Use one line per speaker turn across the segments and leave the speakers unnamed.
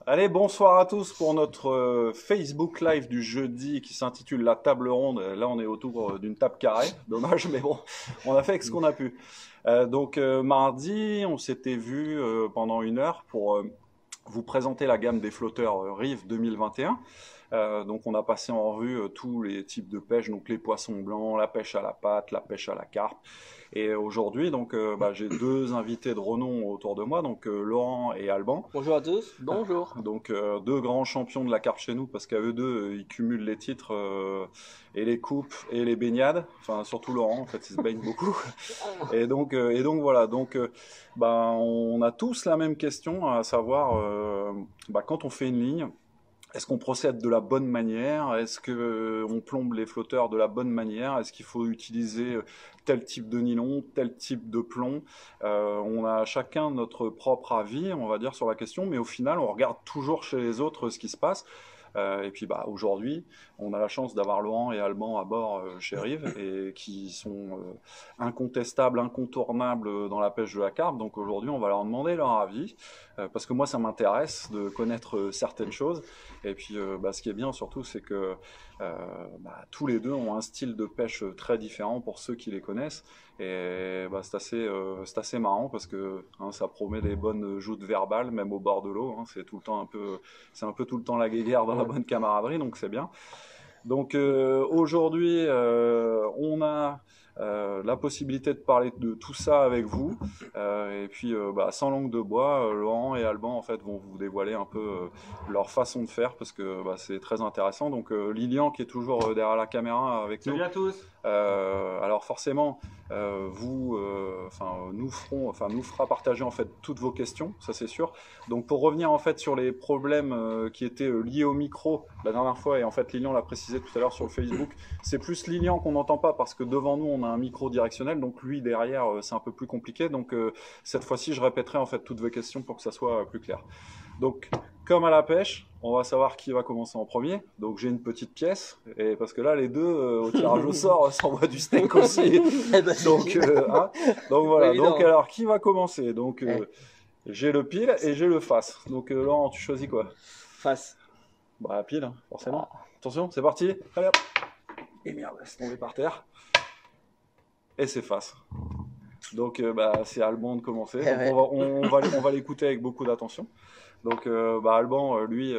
Allez, bonsoir à tous pour notre Facebook Live du jeudi qui s'intitule La Table Ronde. Là, on est autour d'une table carrée. Dommage, mais bon, on a fait avec ce qu'on a pu. Mardi, on s'était vu pendant 1 heure pour vous présenter la gamme des flotteurs Rive 2021. Donc on a passé en revue tous les types de pêche, donc les poissons blancs, la pêche à la patte, la pêche à la carpe. Et aujourd'hui, j'ai deux invités de renom autour de moi, donc Laurent et Alban.
Bonjour à tous, bonjour.
Donc deux grands champions de la carpe chez nous, parce qu'à eux deux, ils cumulent les titres et les coupes et les baignades. Enfin, surtout Laurent, en fait, il se baigne beaucoup. Et donc voilà. On a tous la même question, à savoir, quand on fait une ligne. Est-ce qu'on procède de la bonne manière? Est-ce qu'on plombe les flotteurs de la bonne manière? Est-ce qu'il faut utiliser tel type de nylon, tel type de plomb? On a chacun notre propre avis, on va dire, sur la question, mais au final, on regarde toujours chez les autres ce qui se passe. Aujourd'hui, on a la chance d'avoir Laurent et Alban à bord chez Rive et qui sont incontestables, incontournables dans la pêche de la carpe. Donc aujourd'hui, on va leur demander leur avis parce que moi, ça m'intéresse de connaître certaines choses. Et puis, ce qui est bien surtout, c'est que tous les deux ont un style de pêche très différent pour ceux qui les connaissent. Et c'est assez marrant parce que ça promet des bonnes joutes verbales, même au bord de l'eau. C'est tout le temps c'est un peu tout le temps la guéguerre dans la bonne camaraderie, donc c'est bien. Donc aujourd'hui, on a la possibilité de parler de tout ça avec vous. Sans langue de bois, Laurent et Alban en fait vont vous dévoiler un peu leur façon de faire parce que c'est très intéressant. Donc Lilian qui est toujours derrière la caméra avec nous.
Salut à tous.
Alors forcément, nous fera partager en fait toutes vos questions, ça c'est sûr. Donc pour revenir en fait sur les problèmes qui étaient liés au micro la dernière fois, et en fait Lilian l'a précisé tout à l'heure sur le Facebook, c'est plus Lilian qu'on n'entend pas parce que devant nous on a un micro directionnel, donc lui derrière c'est un peu plus compliqué. Donc cette fois-ci je répéterai en fait toutes vos questions pour que ça soit plus clair. Donc comme à la pêche, on va savoir qui va commencer en premier. Donc j'ai une petite pièce, et parce que là les deux au tirage au sort s'envoient du steak aussi. Donc voilà. Donc alors qui va commencer? Donc j'ai le pile et j'ai le face. Donc Laurent, tu choisis quoi?
Face.
Bah pile, hein, forcément. Attention, c'est parti. Allez hop. Et merde, c'est tombé par terre. Et c'est face. Donc c'est Alban de commencer. Donc, on va l'écouter avec beaucoup d'attention. Donc Alban, lui,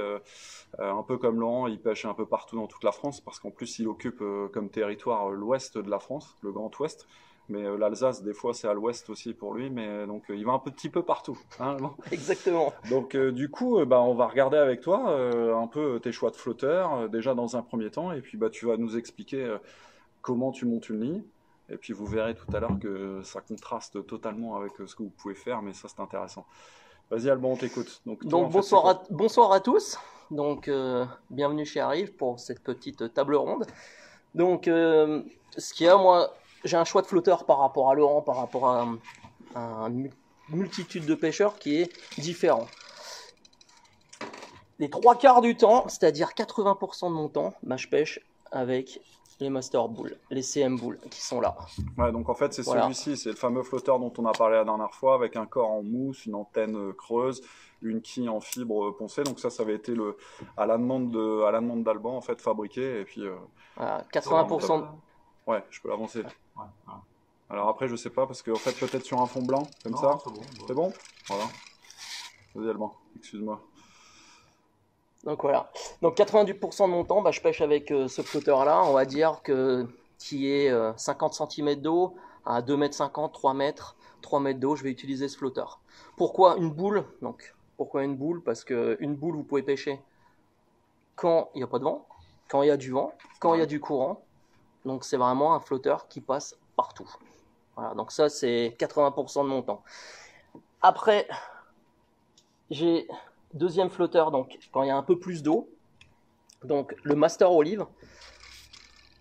un peu comme Laurent, il pêche un peu partout dans toute la France parce qu'en plus il occupe comme territoire l'ouest de la France, le Grand Ouest. Mais l'Alsace, des fois, c'est à l'ouest aussi pour lui. Mais donc il va un petit peu partout. Hein, Alban.
Exactement.
Donc du coup, on va regarder avec toi un peu tes choix de flotteurs déjà dans un premier temps, et puis tu vas nous expliquer comment tu montes une ligne. Et puis vous verrez tout à l'heure que ça contraste totalement avec ce que vous pouvez faire, mais ça c'est intéressant. Vas-y Alban, on t'écoute.
Donc bonsoir à tous. Donc bienvenue chez Arrive pour cette petite table ronde. Donc ce qu'il y a, moi j'ai un choix de flotteur par rapport à Laurent, par rapport à une multitude de pêcheurs qui est différent. Les 3/4 du temps, c'est-à-dire 80% de mon temps, je pêche avec les Master Bull, les CM Bull qui sont là.
Ouais, donc en fait c'est celui-ci, c'est le fameux flotteur dont on a parlé la dernière fois, avec un corps en mousse, une antenne creuse, une quille en fibre poncée. Donc ça avait été à la demande d'Alban en fait fabriqué, et puis
voilà, 80%.
Ouais, je peux l'avancer.
Ouais.
Alors après je sais pas parce que en fait peut-être sur un fond blanc comme ça. C'est bon. Voilà. Vas-y Alban, excuse-moi.
Donc voilà. Donc 90% de mon temps, je pêche avec ce flotteur-là. On va dire qui est 50 cm d'eau à 2,50 m, 3 mètres, 3 mètres d'eau. Je vais utiliser ce flotteur. Pourquoi une boule? Pourquoi une boule? Parce qu'une boule, vous pouvez pêcher quand il n'y a pas de vent, quand il y a du vent, quand il y a du courant. Donc c'est vraiment un flotteur qui passe partout. Voilà, donc ça c'est 80% de mon temps. Après, j'ai deuxième flotteur, donc quand il y a un peu plus d'eau, donc le Master Olive.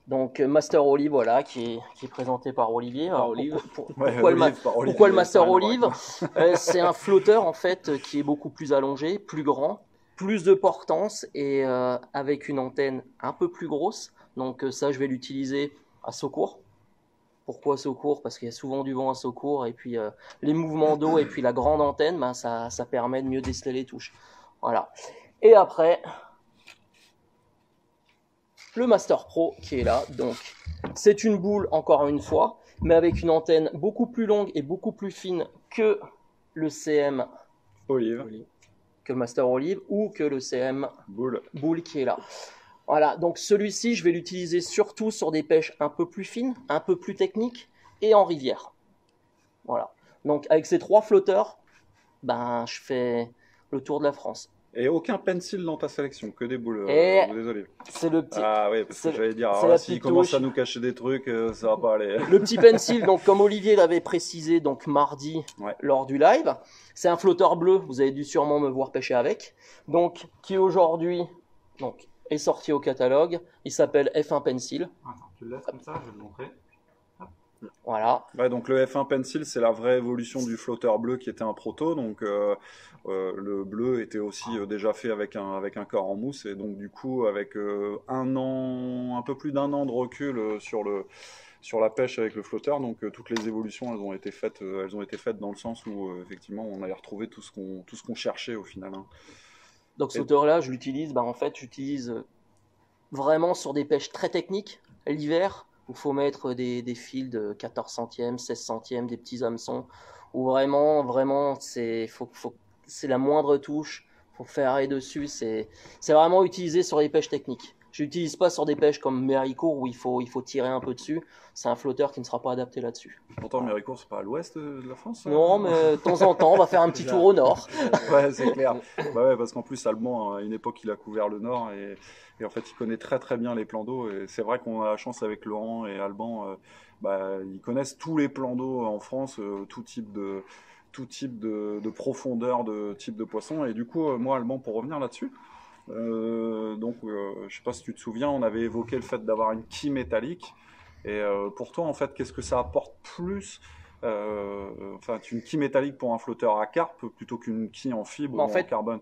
Donc Master Olive, voilà, qui est présenté par Olivier. Alors, pourquoi le Master Olive? C'est un flotteur en fait qui est beaucoup plus allongé, plus grand, plus de portance et avec une antenne un peu plus grosse. Donc ça, je vais l'utiliser à Saucourt. Pourquoi Saucourt? Parce qu'il y a souvent du vent à Saucourt, et puis les mouvements d'eau et puis la grande antenne, ça permet de mieux déceler les touches. Voilà. Et après, le Master Pro qui est là. Donc, c'est une boule, encore une fois, mais avec une antenne beaucoup plus longue et beaucoup plus fine que le CM
Olive.
Que le Master Olive ou que le CM
boule
qui est là. Voilà, donc celui-ci, je vais l'utiliser surtout sur des pêches un peu plus fines, un peu plus techniques et en rivière. Voilà. Donc avec ces 3 flotteurs, ben, je fais le tour de la France.
Et aucun pencil dans ta sélection, que des boules ou des olives.
C'est le petit.
Ah oui, parce que j'allais dire, alors s'il commence à nous cacher des trucs, ça va pas aller.
Le petit pencil, donc comme Olivier l'avait précisé donc mardi lors du live, c'est un flotteur bleu, vous avez dû sûrement me voir pêcher avec, donc qui aujourd'hui est sorti au catalogue, il s'appelle F1 Pencil.
Attends, tu le laisses comme ça, je vais le montrer.
Voilà.
Ouais, donc le F1 Pencil, c'est la vraie évolution du flotteur bleu qui était un proto. Donc le bleu était aussi déjà fait avec un corps en mousse, et donc du coup avec un peu plus d'1 an de recul sur la pêche avec le flotteur. Donc toutes les évolutions, elles ont été faites dans le sens où effectivement on allait retrouver tout ce qu'on cherchait au final. Hein.
Donc ce flotteur-là, je l'utilise. En fait, j'utilise vraiment sur des pêches très techniques l'hiver. Où il faut mettre des fils de 14 centièmes, 16 centièmes, des petits hameçons, où vraiment, c'est la moindre touche, il faut faire arrêt dessus, c'est vraiment utilisé sur les pêches techniques. Je l'utilise pas sur des pêches comme Méricourt où il faut tirer un peu dessus, c'est un flotteur qui ne sera pas adapté là-dessus.
Pourtant Méricourt, c'est pas à l'ouest de la France?
Non, mais de temps en temps, on va faire un petit tour au nord.
Ouais, c'est clair. Bah ouais, parce qu'en plus, Alban, à une époque, il a couvert le nord, et en fait, il connaît très très bien les plans d'eau. Et c'est vrai qu'on a la chance avec Laurent et Alban, ils connaissent tous les plans d'eau en France, tout type de profondeur, de type de poisson. Et du coup, moi, Alban, pour revenir là-dessus, je sais pas si tu te souviens, on avait évoqué le fait d'avoir une quille métallique. Et pour toi, en fait, qu'est-ce que ça apporte plus une quille métallique pour un flotteur à carpe plutôt qu'une quille en fibre ou en carbone?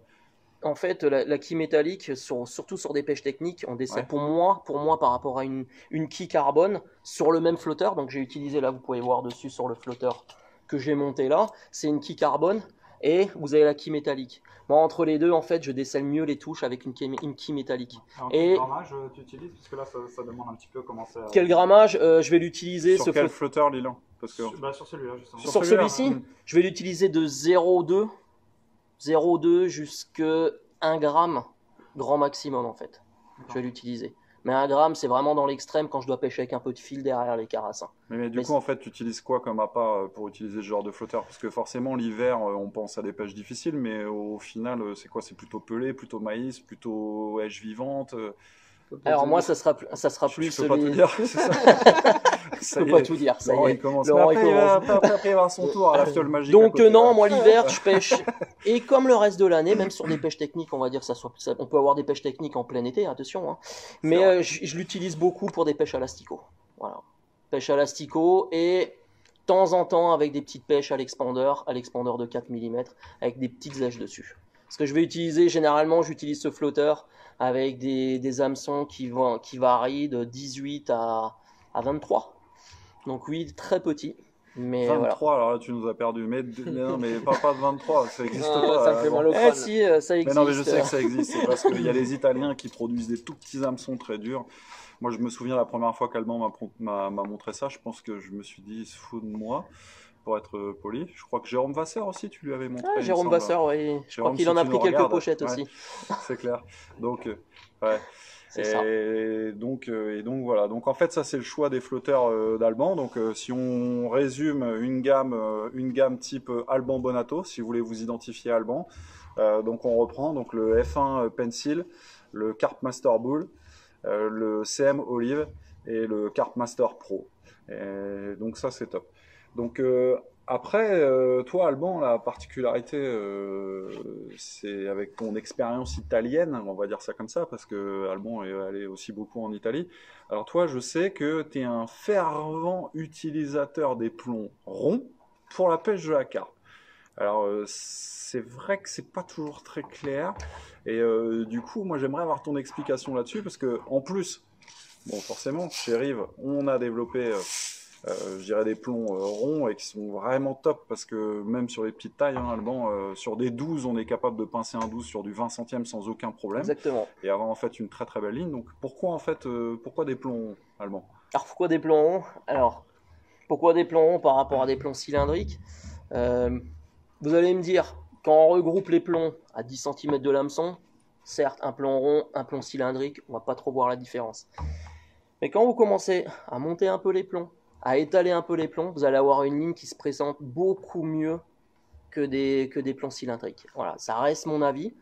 En fait, la quille métallique, surtout sur des pêches techniques, on décèle pour moi par rapport à une quille carbone sur le même flotteur. Donc j'ai utilisé là, vous pouvez voir dessus sur le flotteur que j'ai monté là, c'est une quille carbone et vous avez la quille métallique. Moi, entre les deux, en fait, je décèle mieux les touches avec une quille métallique.
Alors, quel grammage tu utilises? Parce que là, ça demande un petit peu comment c'est.
Quel grammage je vais l'utiliser?
Sur quel flotteur, Lilan?
Sur celui-là, justement.
Sur celui-ci, je vais l'utiliser de 0,2 jusqu'à 1 gramme, grand maximum en fait. Je vais l'utiliser. Mais 1 gramme, c'est vraiment dans l'extrême quand je dois pêcher avec un peu de fil derrière les carassins.
Mais du coup, en fait, tu utilises quoi comme appât pour utiliser ce genre de flotteur? Parce que forcément, l'hiver, on pense à des pêches difficiles, mais au final, c'est quoi? C'est plutôt pelé, plutôt maïs, plutôt èche vivante?
Alors moi, ça sera plus
celui... pas tout dire, c'est ça.
Je peux pas tout dire, ça y est.
Il commence. Après, il va avoir son tour à la fiole magique.
Donc non, moi l'hiver, je pêche. Et comme le reste de l'année, même sur des pêches techniques, on va dire on peut avoir des pêches techniques en plein été, attention. Hein. Mais je l'utilise beaucoup pour des pêches à l'asticot. Voilà. Pêche à l'asticot et de temps en temps avec des petites pêches à l'expandeur de 4 mm, avec des petites èches dessus. Ce que je vais utiliser, généralement, j'utilise ce flotteur avec des hameçons qui varient de 18 à 23. Donc oui, très petit. Mais
23,
voilà.
Alors là tu nous as perdu. Mais non, mais pas de 23, ça n'existe pas.
Ça me fait mal au crâne. Si, ça existe.
Mais non, mais je sais que ça existe. C'est parce qu'il y a les Italiens qui produisent des tout petits hameçons très durs. Moi, je me souviens la première fois qu'Alban m'a montré ça, je pense que je me suis dit, il se fout de moi. Pour être poli. Je crois que Jérôme Vasseur aussi, tu lui avais montré.
Ah, Jérôme Vasseur, oui. Je crois qu'il en a pris quelques pochettes aussi.
C'est clair. Donc, ouais. Et donc voilà. Donc en fait, ça c'est le choix des flotteurs d'Alban. Donc si on résume une gamme type Alban Bonato, si vous voulez vous identifier à Alban. Donc on reprend donc le F1 Pencil, le Carp Master Bull, le CM Olive et le Carp Master Pro. Et donc ça c'est top. Donc après, toi Alban, la particularité, c'est avec ton expérience italienne, on va dire ça comme ça, parce que Alban est allé aussi beaucoup en Italie. Alors toi, je sais que tu es un fervent utilisateur des plombs ronds pour la pêche de la carpe. Alors c'est vrai que c'est pas toujours très clair, et du coup, moi j'aimerais avoir ton explication là-dessus, parce que en plus, bon forcément, chez Rive, on a développé je dirais des plombs ronds et qui sont vraiment top parce que même sur les petites tailles, hein, Alban, sur des 12, on est capable de pincer un 12 sur du 20 centièmes sans aucun problème
Exactement.
et avoir en fait une très très belle ligne. Donc pourquoi en fait, pourquoi des plombs ronds, Alban?
Alors pourquoi des plombs ronds? Alors pourquoi des plombs ronds par rapport à des plombs cylindriques? Vous allez me dire, quand on regroupe les plombs à 10 cm de l'hameçon, certes un plomb rond, un plomb cylindrique, on va pas trop voir la différence. Mais quand vous commencez à monter un peu les plombs, à étaler un peu les plombs, vous allez avoir une ligne qui se présente beaucoup mieux que des plombs cylindriques. Voilà, ça reste mon avis.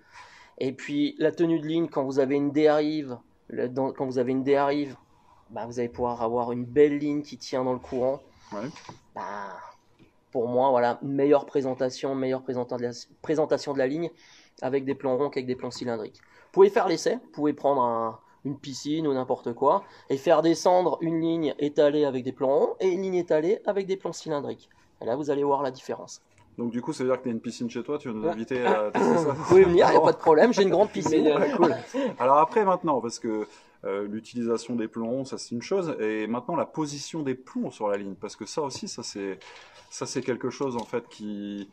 Et puis la tenue de ligne, quand vous avez une dérive, bah, vous allez pouvoir avoir une belle ligne qui tient dans le courant.
Ouais.
Bah, pour moi, voilà, meilleure présentation de la ligne avec des plombs ronds qu'avec des plombs cylindriques. Vous pouvez faire l'essai, vous pouvez prendre une piscine ou n'importe quoi et faire descendre une ligne étalée avec des plombs ronds et une ligne étalée avec des plombs cylindriques. Et là, vous allez voir la différence.
Donc du coup, ça veut dire que tu as une piscine chez toi, tu veux nous inviter à tester ça?
Vous pouvez venir, il n'y a pas de problème, j'ai une grande piscine.
Cool. Alors après, maintenant, parce que l'utilisation des plombs, ça c'est une chose, et maintenant la position des plombs sur la ligne, parce que ça aussi, ça c'est quelque chose en fait qui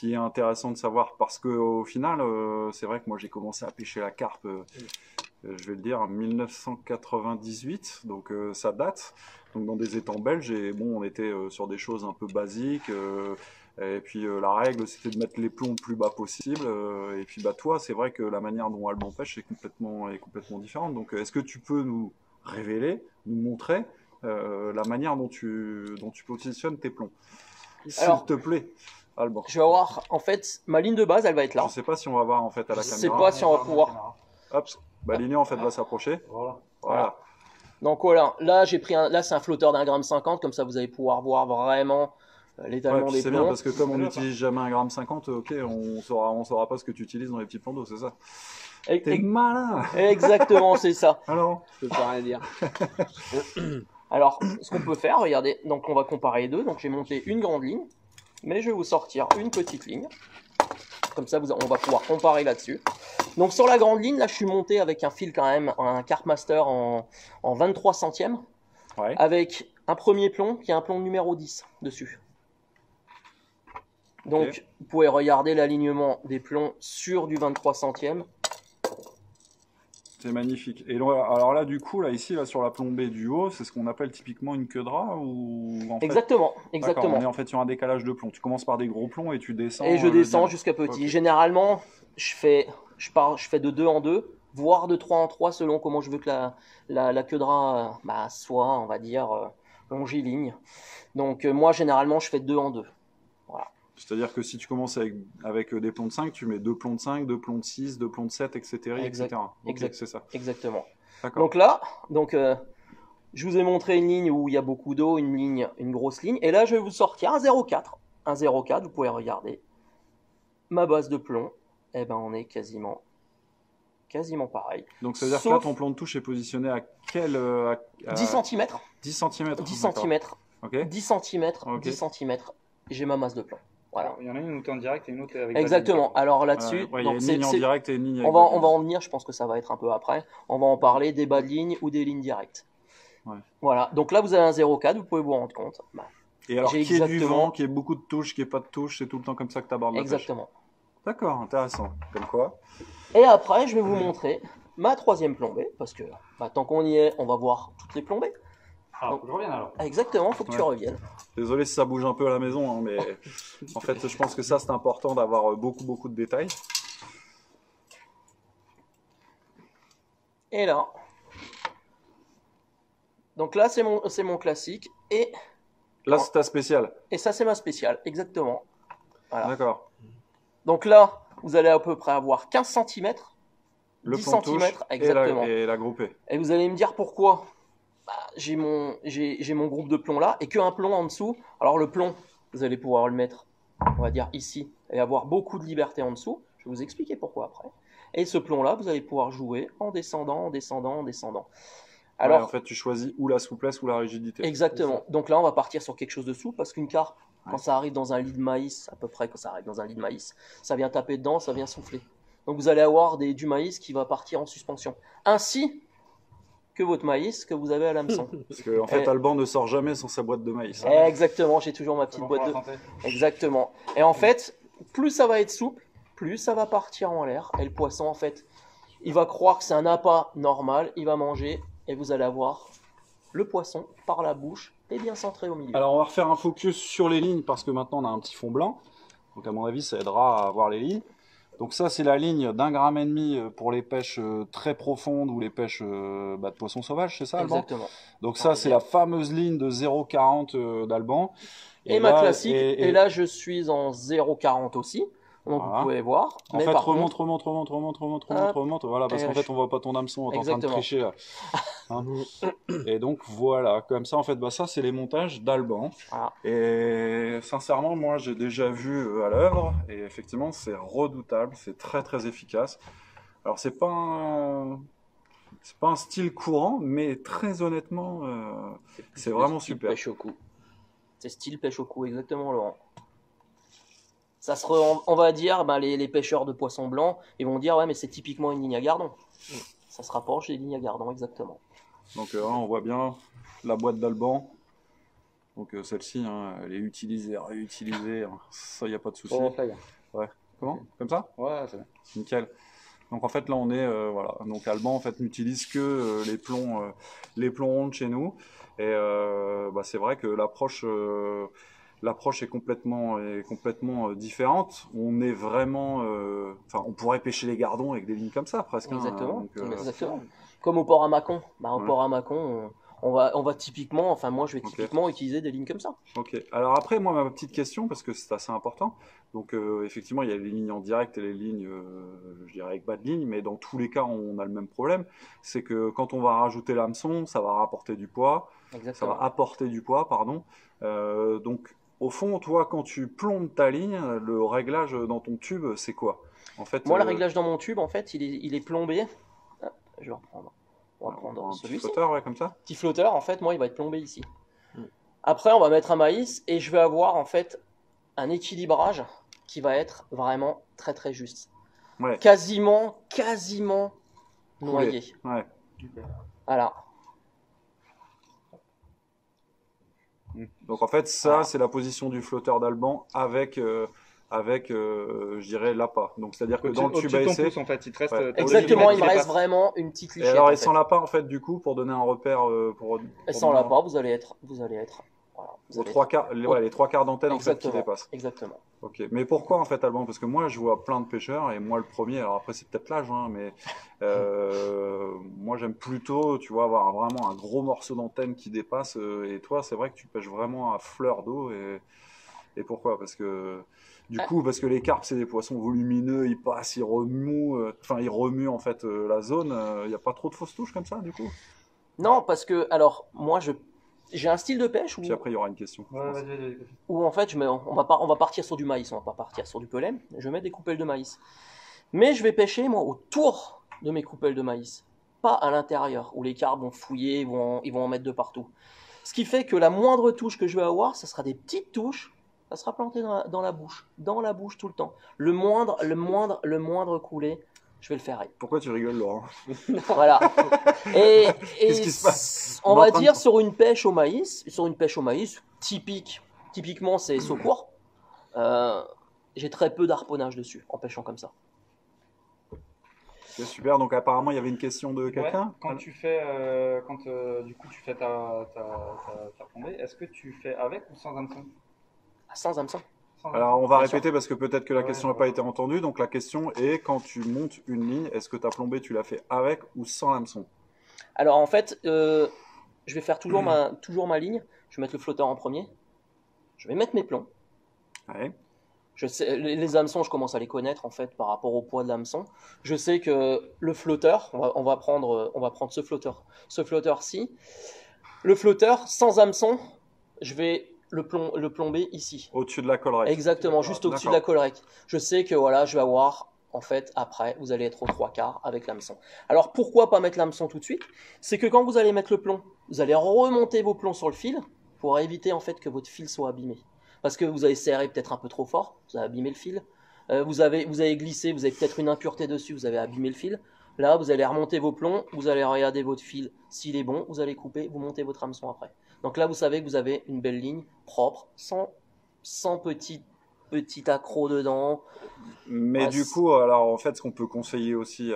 est intéressant de savoir, parce que au final, c'est vrai que moi j'ai commencé à pêcher la carpe, je vais le dire, en 1998, donc ça date. Donc dans des étangs belges, et bon, on était sur des choses un peu basiques. Et puis la règle, c'était de mettre les plombs le plus bas possible. Et puis bah toi, c'est vrai que la manière dont Alban pêche est complètement différente. Donc est-ce que tu peux nous révéler, nous montrer la manière dont tu positionnes tes plombs, s'il te plaît, Alban?
Je vais avoir, en fait, ma ligne de base, elle va être là.
Je sais pas si on va voir en fait à la
Je
caméra.
sais pas si on va pouvoir.
Hop, bah l'igno en fait va s'approcher. Voilà.
Donc voilà, là j'ai pris là c'est un flotteur d'1,50 g, comme ça vous allez pouvoir voir vraiment l'étalement des
c'est
plombs.
bien parce que comme on n'utilise jamais 1,50 g, ok, on saura pas ce que tu utilises dans les petits plans d'eau, c'est ça. T'es malin.
Exactement, c'est ça.
Alors,
je peux pas rien dire.
Alors, ce qu'on peut faire, regardez, donc on va comparer les deux. Donc j'ai monté une grande ligne, mais je vais vous sortir une petite ligne. Comme ça, on va pouvoir comparer là-dessus. Donc sur la grande ligne, là je suis monté avec un fil quand même, un Carp Master en 23 centièmes,
ouais.
Avec un premier plomb qui est un plomb numéro 10 dessus. Donc
okay.
Vous pouvez regarder l'alignement des plombs sur du 23 centièmes.
C'est magnifique. Et alors là, du coup, là, ici, là, sur la plombée du haut, c'est ce qu'on appelle typiquement une queue de ras ou en fait...
Exactement.
On est en fait sur un décalage de plomb. Tu commences par des gros plombs et tu descends.
Et je descends jusqu'à petit. Okay. Généralement, je fais de 2 en 2, voire de 3 en 3 selon comment je veux que la queue de ras soit, on va dire, longiligne. Donc moi, généralement, je fais de 2 en 2. Voilà.
C'est-à-dire que si tu commences avec des plombs de 5, tu mets 2 plombs de 5, 2 plombs de 6, 2 plombs de 7, etc. Okay, c'est ça.
Exactement. Donc là, je vous ai montré une ligne où il y a beaucoup d'eau, une grosse ligne. Et là, je vais vous sortir un 0,4. Un 0,4, vous pouvez regarder. Ma base de plomb, eh ben, on est quasiment pareil.
Donc ça veut dire que là, ton plomb de touche est positionné à quel...
10 cm.
10 cm.
10 cm.
Okay.
10 cm. Okay. 10 cm. J'ai ma masse de plomb. Voilà.
Il y en a une où tu es en direct et une autre avec.
Exactement. Alors là-dessus,
il y a une ligne en direct et une ligne.
On va en venir. Je pense que ça va être un peu après. On va en parler des bas de ligne ou des lignes directes.
Ouais.
Voilà. Donc là, vous avez un 0,4. Vous pouvez vous rendre compte.
Et alors, qui est du vent, qui est beaucoup de touches, qui est pas de touches, c'est tout le temps comme ça que tu abordes la pêche.
Exactement.
D'accord, intéressant. Comme quoi.
Et après, je vais vous montrer ma troisième plombée, parce que tant qu'on y est, on va voir toutes les plombées.
Alors, faut que je revienne alors.
Exactement, faut que tu reviennes.
Désolé si ça bouge un peu à la maison, hein, mais en fait, je pense que ça, c'est important d'avoir beaucoup de détails.
Et là, donc là, c'est mon classique, et
là, c'est ta spéciale.
Et ça, c'est ma spéciale, exactement. Voilà.
D'accord.
Donc là, vous allez à peu près avoir 15 cm,
le
10 cm, exactement.
Et la groupée.
Et vous allez me dire pourquoi. J'ai mon groupe de plomb là et qu'un plomb en dessous. Alors le plomb, vous allez pouvoir le mettre, on va dire ici, et avoir beaucoup de liberté en dessous. Je vais vous expliquer pourquoi après. Et ce plomb là, vous allez pouvoir jouer en descendant.
Alors en fait, tu choisis ou la souplesse ou la rigidité.
Exactement. Donc là, on va partir sur quelque chose de souple parce qu'une carpe, quand ça arrive dans un lit de maïs, à peu près quand ça arrive dans un lit de maïs, ça vient taper dedans, ça vient souffler. Donc vous allez avoir du maïs qui va partir en suspension. Ainsi que votre maïs que vous avez à l'hameçon.
Parce qu'en fait,
Et-
Alban ne sort jamais sans sa boîte de maïs.
Exactement, j'ai toujours ma
C'est
petite
bon pour
boîte
la
de...
santé.
Exactement. Et en fait, plus ça va être souple, plus ça va partir en l'air. Et le poisson, en fait, il va croire que c'est un appât normal, il va manger, et vous allez avoir le poisson par la bouche et bien centré au milieu.
Alors, on va refaire un focus sur les lignes parce que maintenant, on a un petit fond blanc. Donc, à mon avis, ça aidera à voir les lignes. Donc, ça, c'est la ligne d'1,5 gramme pour les pêches très profondes ou les pêches de poissons sauvages, c'est ça, Alban?
Exactement.
Donc, ça, c'est la fameuse ligne de 0,40 d'Alban.
Et ma
là,
classique, et là je suis en 0,40 aussi, donc
Voilà.
vous pouvez voir.
En
Mais
fait,
par
remonte,
contre,
remonte. Voilà, parce
Et
qu'en
je-
fait, on voit pas ton hameçon, on est en train de
Exactement.
tricher là. Hein. Et donc, voilà, comme ça, en fait, ça, c'est les montages d'Alban.
voilà.
Et sincèrement, moi, j'ai déjà vu à l'œuvre, et effectivement, c'est redoutable, c'est très très efficace. Alors, c'est pas un style courant, mais très honnêtement, c'est vraiment
Style
super.
pêche au cou. C'est style pêche au cou, exactement, Laurent. On va dire, les pêcheurs de poissons blancs, ils vont dire, ouais, mais c'est typiquement une ligne à gardon. Ça se rapproche des lignes à gardon, exactement.
Donc, on voit bien la boîte d'Alban. Donc, celle-ci, hein, elle est utilisée, réutilisée. Hein. Ça, il n'y a pas de souci. Comment? Comme ça?
Ouais, c'est bon.
Nickel. Donc en fait là on est voilà. Donc Alban en fait n'utilise que les plombs ronds de chez nous et c'est vrai que l'approche est complètement différente. On est vraiment on pourrait pêcher les gardons avec des lignes comme ça presque. Hein.
Exactement.
Donc,
Exactement. Comme au port à Mâcon. Au
Ouais.
port à Mâcon, on va typiquement, enfin moi je vais
Ok.
typiquement utiliser des lignes comme ça.
Ok. Alors après, moi, ma petite question, parce que c'est assez important. Donc, effectivement, il y a les lignes en direct et les lignes, je dirais, avec bas de ligne, mais dans tous les cas, on a le même problème. C'est que quand on va rajouter l'hameçon, ça va rapporter du poids, ça
Exactement.
va apporter du poids, pardon. Donc, au fond, toi, quand tu plombes ta ligne, le réglage dans ton tube, c'est quoi? En fait,
Moi, le réglage dans mon tube, en fait, il est plombé. Hop, je vais reprendre. On va prendre
un petit
celui-ci.
flotteur, ouais, comme ça.
Petit flotteur, en fait, moi, il va être plombé ici. Après, on va mettre un maïs et je vais avoir, en fait, un équilibrage qui va être vraiment très, très juste.
Ouais.
Quasiment
Coulé.
noyé.
Ouais.
Voilà.
Donc en fait, ça,
Voilà.
c'est la position du flotteur d'Alban avec, je dirais, l'appât. Donc c'est-à-dire que dans le tube
Au-dessus
à
de ton
essai,
pouce, en fait, il te reste.
Ouais.
au-dessus
Exactement,
du
il me
mètre,
reste
dépasse.
vraiment une petite
et
lichette.
alors,
en
et
fait.
sans l'appât, en fait, du coup, pour donner un repère,
Et sans l'appât, vous allez être. Voilà, vous
aux
allez
trois
être-
quarts, les trois quarts d'antenne en fait qui
Exactement.
dépassent.
Exactement.
Ok. Mais pourquoi en fait, Alban? Parce que moi, je vois plein de pêcheurs et moi le premier. Alors après, c'est peut-être l'âge, hein, mais moi j'aime plutôt, tu vois, avoir vraiment un gros morceau d'antenne qui dépasse. Et toi, c'est vrai que tu pêches vraiment à fleur d'eau. Et pourquoi? Parce que parce que les carpes, c'est des poissons volumineux, ils passent, ils remuent en fait la zone. Il n'y a pas trop de fausses touches comme ça, du coup.
Non, parce que, alors, moi, j'ai un style de pêche
Puis après, il y aura une question. je
Ouais,
pense.
vas-y.
où, en fait, on va partir sur du maïs, on va pas partir sur du pollen. Je vais mettre des coupelles de maïs. Mais je vais pêcher, moi, autour de mes coupelles de maïs. Pas à l'intérieur, où les carpes vont fouiller, ils vont en mettre de partout. Ce qui fait que la moindre touche que je vais avoir, ça sera des petites touches, ça sera planté dans la bouche. Dans la bouche tout le temps. Le moindre coulé, je vais le faire.
Pourquoi tu rigoles, Laurent?
Voilà. Et
Qu'est-ce qui se passe?
on
On est
va
en train de-
dire sur une pêche au maïs, typiquement c'est secours. J'ai très peu d'harponnage dessus en pêchant comme ça.
C'est super. Donc apparemment, il y avait une question de quelqu'un.
Ouais, quand tu fais, du coup tu fais ta plombée, est-ce que tu fais avec ou sans hameçon?
Sans hameçon.
Sans
Alors
hameçon.
on va
Bien
répéter parce que peut-être que la
Ouais,
question n'a pas été entendue. Donc la question est quand tu montes une ligne, est-ce que ta plombée tu l'as fait avec ou sans hameçon?
Alors en fait, je vais faire toujours ma ligne. Je vais mettre le flotteur en premier. Je vais mettre mes plombs.
Ouais.
Je sais, les hameçons, je commence à les connaître en fait par rapport au poids de l'hameçon. Je sais que le flotteur, on va prendre ce flotteur-ci. Le flotteur sans hameçon, je vais le plomber ici.
Au-dessus de la collerette.
Exactement, juste au-dessus de la collerette. Je sais que voilà, je vais avoir, en fait, après, vous allez être aux trois quarts avec l'hameçon. Alors pourquoi pas mettre l'hameçon tout de suite? C'est que quand vous allez mettre le plomb, vous allez remonter vos plombs sur le fil pour éviter en fait que votre fil soit abîmé. Parce que vous avez serré peut-être un peu trop fort, vous avez abîmé le fil. vous avez glissé, vous avez peut-être une impureté dessus, vous avez abîmé le fil. Là, vous allez remonter vos plombs, vous allez regarder votre fil. S'il est bon, vous allez couper, vous montez votre hameçon après. Donc là, vous savez que vous avez une belle ligne propre, sans petit accroc dedans.
Mais
Ouais,
du coup, alors en fait, ce qu'on peut conseiller aussi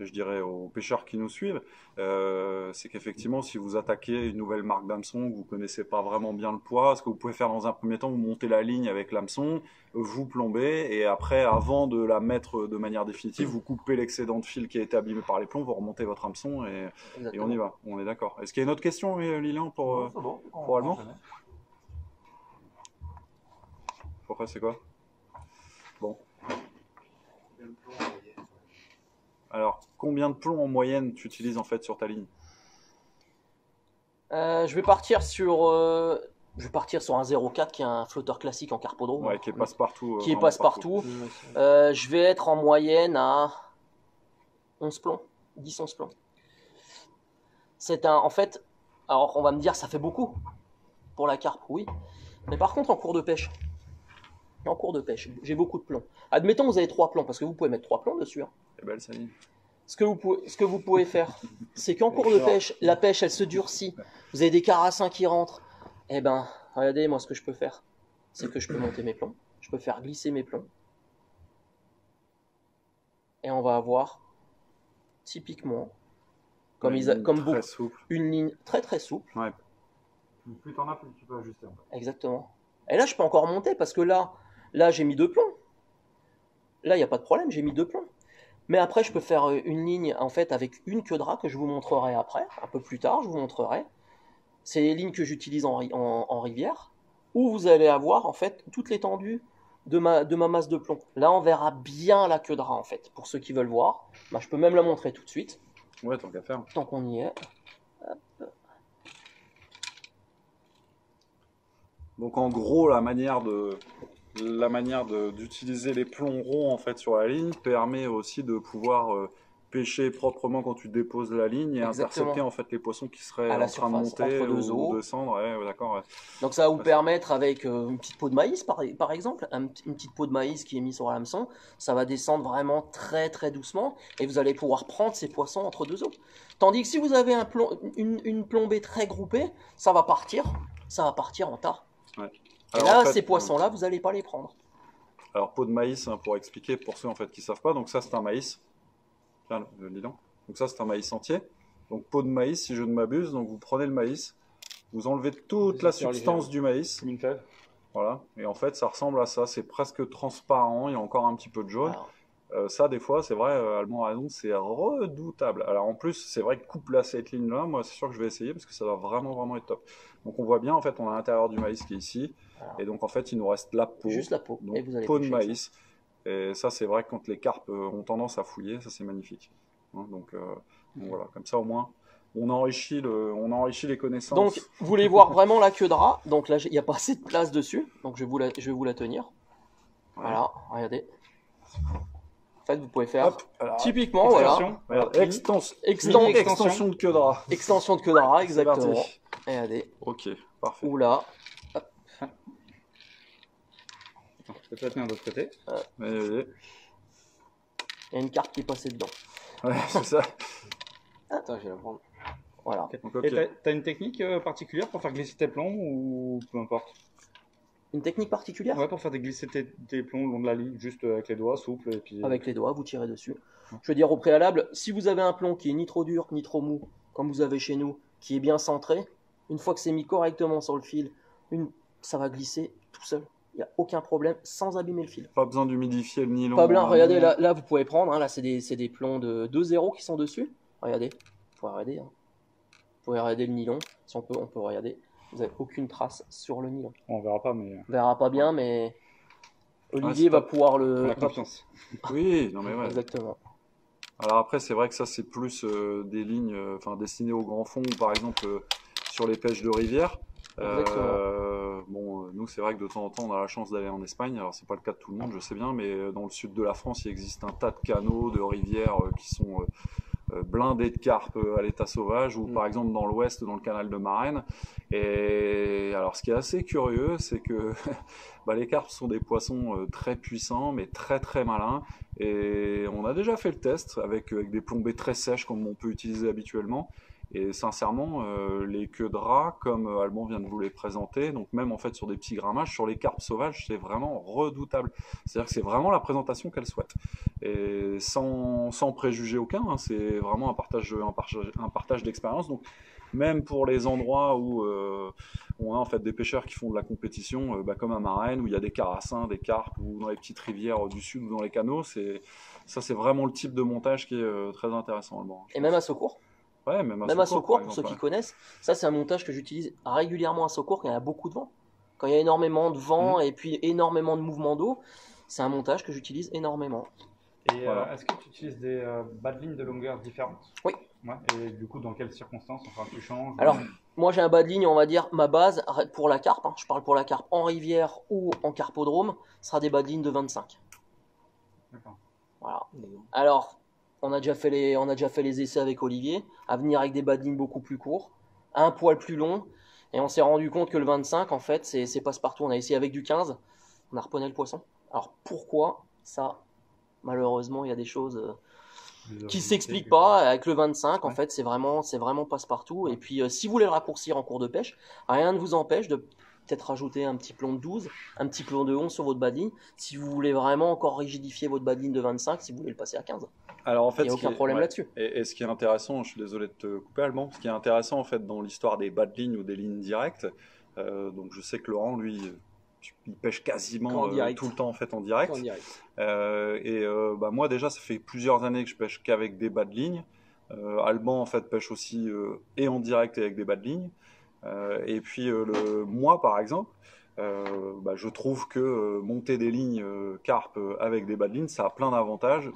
je dirais, aux pêcheurs qui nous suivent, c'est qu'effectivement, si vous attaquez une nouvelle marque d'hameçon, que vous connaissez pas vraiment bien le poids, ce que vous pouvez faire dans un premier temps, vous montez la ligne avec l'hameçon, vous plombez, et après, avant de la mettre de manière définitive, vous coupez l'excédent de fil qui a été abîmé par les plombs, vous remontez votre hameçon, et on
exactement.
y va. On est d'accord. Est-ce qu'il y a une autre question, Lilian, pour,
C'est bon,
pour Allemand? Pourquoi, c'est quoi? Bon. Alors, combien de plombs en moyenne tu utilises en fait sur ta ligne?
Je vais partir sur un 0,4 qui est un flotteur classique en carpodrome.
Ouais, qui est passe-partout.
Qui est
vraiment
passe-partout. Je vais être en moyenne à 11 plombs, 10-11 plombs. En fait, alors on va me dire ça fait beaucoup pour la carpe, oui. Mais par contre en cours de pêche, j'ai beaucoup de plombs. Admettons que vous avez 3 plombs, parce que vous pouvez mettre 3 plombs dessus. Hein.
C'est belle sa ligne.
Ce que vous pouvez faire, c'est qu'en cours de pêche, la pêche elle se durcit. Vous avez des carassins qui rentrent. Eh ben, regardez, moi ce que je peux faire, c'est que je peux monter mes plombs, je peux faire glisser mes plombs. Et on va avoir typiquement, comme beaucoup,
souple.
une ligne très très souple.
Ouais.
Plus t'en as, plus tu peux ajuster. En fait.
Exactement. Et là, je peux encore monter parce que là j'ai mis 2 plombs. Là, il n'y a pas de problème, j'ai mis 2 plombs. Mais après, je peux faire une ligne en fait avec une queue de rat que je vous montrerai après, un peu plus tard, je vous montrerai. C'est les lignes que j'utilise en rivière, où vous allez avoir en fait toute l'étendue de ma masse de plomb. Là, on verra bien la queue de rat en fait. Pour ceux qui veulent voir, je peux même la montrer tout de suite.
Ouais, tant qu'à faire.
Tant qu'on y est.
Donc en gros, la manière d'utiliser les plombs ronds en fait sur la ligne permet aussi de pouvoir pêcher proprement quand tu déposes la ligne et
Exactement.
intercepter en fait les poissons qui seraient
À la
en train de
surface,
monter
entre deux eaux.
ou descendre. Ouais, d'accord. Ouais.
Donc ça va vous permettre avec une petite peau de maïs par exemple, une petite peau de maïs qui est mise sur l'hameçon, ça va descendre vraiment très très doucement et vous allez pouvoir prendre ces poissons entre deux eaux. Tandis que si vous avez une plombée très groupée, ça va partir en tas.
Ouais.
Et
Alors,
là,
en fait,
ces poissons-là, vous n'allez pas les prendre.
Alors peau de maïs, hein, pour expliquer pour ceux en fait qui savent pas, donc ça c'est un maïs. Tiens, le bilan. Donc ça c'est un maïs entier. Donc peau de maïs, si je ne m'abuse, donc vous prenez le maïs, vous enlevez toute la substance du maïs.
Comme une fève.
Voilà. Et en fait ça ressemble à ça, c'est presque transparent, il y a encore un petit peu de jaune.
Alors,
Ça des fois c'est vrai, Allemand a raison, c'est redoutable. Alors en plus c'est vrai que coupe cette ligne là, moi c'est sûr que je vais essayer parce que ça va vraiment vraiment être top. Donc on voit bien en fait on a l'intérieur du maïs qui est ici.
voilà.
Et donc en fait il nous reste la peau.
Juste la peau.
Donc
Et vous allez
peau de
pêcher
maïs. Et ça, c'est vrai que quand les carpes ont tendance à fouiller, ça c'est magnifique. Hein, donc voilà, comme ça au moins, on enrichit les connaissances.
Donc, vous voulez voir vraiment la queue de rat. Donc là, il n'y a pas assez de place dessus. Donc je vais vous la tenir.
Ouais.
Voilà, regardez. En fait, vous pouvez faire
Hop, alors,
typiquement, voilà.
regarde, extension de queue de rat.
Extension de queue de rat,
C'est
exactement.
parti.
Regardez.
Ok, parfait.
Oula.
Je peux te tenir de l'autre côté.
Allez.
Il y a une carte qui est passée dedans.
Ouais, c'est ça.
Attends, je vais la prendre. Voilà.
Donc, ok.
Et t'as une technique particulière pour faire glisser tes plombs ou peu importe?
Une technique particulière?
Ouais, pour faire glisser tes plombs le long de la ligne, juste avec les doigts, souple et puis.
Avec les doigts, vous tirez dessus. Je veux dire, au préalable, si vous avez un plomb qui est ni trop dur, ni trop mou, comme vous avez chez nous, qui est bien centré, une fois que c'est mis correctement sur le fil, ça va glisser tout seul. Il n'y a aucun problème, sans abîmer le fil.
Pas besoin d'humidifier le nylon.
Pas blanc, regardez, là vous pouvez prendre, hein, là c'est des plombs de 2-0 qui sont dessus. Regardez, vous pouvez regarder. Hein. Vous pouvez regarder le nylon, si on peut regarder. Vous n'avez aucune trace sur le nylon.
On verra pas, mais.
On verra pas bien, mais Olivier va pouvoir
On
le.
a confiance.
Oui, non mais ouais.
Exactement.
Alors après, c'est vrai que ça, c'est plus des lignes destinées au grand fond, ou par exemple sur les pêches de rivière. Bon, nous, c'est vrai que de temps en temps, on a la chance d'aller en Espagne. Alors, c'est pas le cas de tout le monde, je sais bien, mais dans le sud de la France, il existe un tas de canaux, de rivières qui sont blindé de carpes à l'état sauvage, ou par exemple dans l'ouest, dans le canal de Marennes. Et alors ce qui est assez curieux, c'est que bah, les carpes sont des poissons très puissants, mais très très malins. Et on a déjà fait le test avec des plombées très sèches comme on peut utiliser habituellement. Et sincèrement, les queues de rat, comme Alban vient de vous les présenter, donc même en fait sur des petits grammages, sur les carpes sauvages, c'est vraiment redoutable. C'est-à-dire que c'est vraiment la présentation qu'elle souhaite. Et sans préjugé aucun, hein, c'est vraiment un partage d'expérience. Donc même pour les endroits où on a en fait des pêcheurs qui font de la compétition, bah, comme à Marennes, où il y a des carassins, des carpes, ou dans les petites rivières du sud ou dans les canaux, c'est vraiment le type de montage qui est très intéressant, Alban.
Et même à Secours.
Ouais,
même à Secours, pour ceux qui connaissent, ça c'est un montage que j'utilise régulièrement à Secours quand il y a beaucoup de vent. Quand il y a énormément de vent et puis énormément de mouvements d'eau, c'est un montage que j'utilise énormément.
Et est-ce que tu utilises des bas de ligne de longueur différentes?
Oui.
Ouais. Et du coup, dans quelles circonstances? Enfin, tu changes?
Alors, moi j'ai un bas de ligne, on va dire, ma base pour la carpe, hein, je parle pour la carpe en rivière ou en carpodrome, sera des bas de ligne de 25.
D'accord.
Voilà. Alors, on a déjà fait les essais avec Olivier, à venir avec des bas de ligne beaucoup plus courts, un poil plus long, et on s'est rendu compte que le 25, en fait, c'est passe-partout. On a essayé avec du 15, on a reponné le poisson. Alors pourquoi ça? Malheureusement, il y a des choses qui s'expliquent pas. Avec le 25, en fait, c'est vraiment passe-partout. Et puis, si vous voulez le raccourcir en cours de pêche, rien ne vous empêche de peut-être rajouter un petit plomb de 12, un petit plomb de 11 sur votre bas de ligne, si vous voulez vraiment encore rigidifier votre bas de ligne de 25, si vous voulez le passer à 15.
Alors en fait,
il n'y a aucun problème là-dessus.
Et ce qui est intéressant, je suis désolé de te couper, Alban, ce qui est intéressant en fait dans l'histoire des bas de ligne ou des lignes directes, donc je sais que Laurent, lui, il pêche quasiment tout le temps en fait en direct. Bah, moi déjà, ça fait plusieurs années que je pêche qu'avec des bas de ligne. Alban en fait pêche aussi et en direct et avec des bas de ligne. Et puis moi par exemple, bah, je trouve que monter des lignes carpe avec des bas de ligne, ça a plein d'avantages.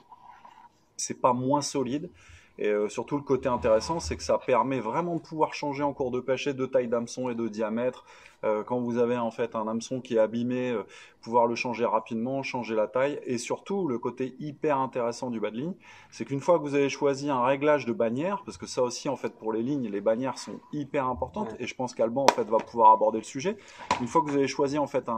C'est pas moins solide. Et surtout, le côté intéressant, c'est que ça permet vraiment de pouvoir changer en cours de pêche de taille d'hameçon et de diamètre. Quand vous avez en fait un hameçon qui est abîmé, pouvoir le changer rapidement, changer la taille. Et surtout, le côté hyper intéressant du bas de ligne, c'est qu'une fois que vous avez choisi un réglage de bannière, parce que ça aussi, en fait, pour les lignes, les bannières sont hyper importantes. Et je pense qu'Alban, en fait, va pouvoir aborder le sujet. Une fois que vous avez choisi en fait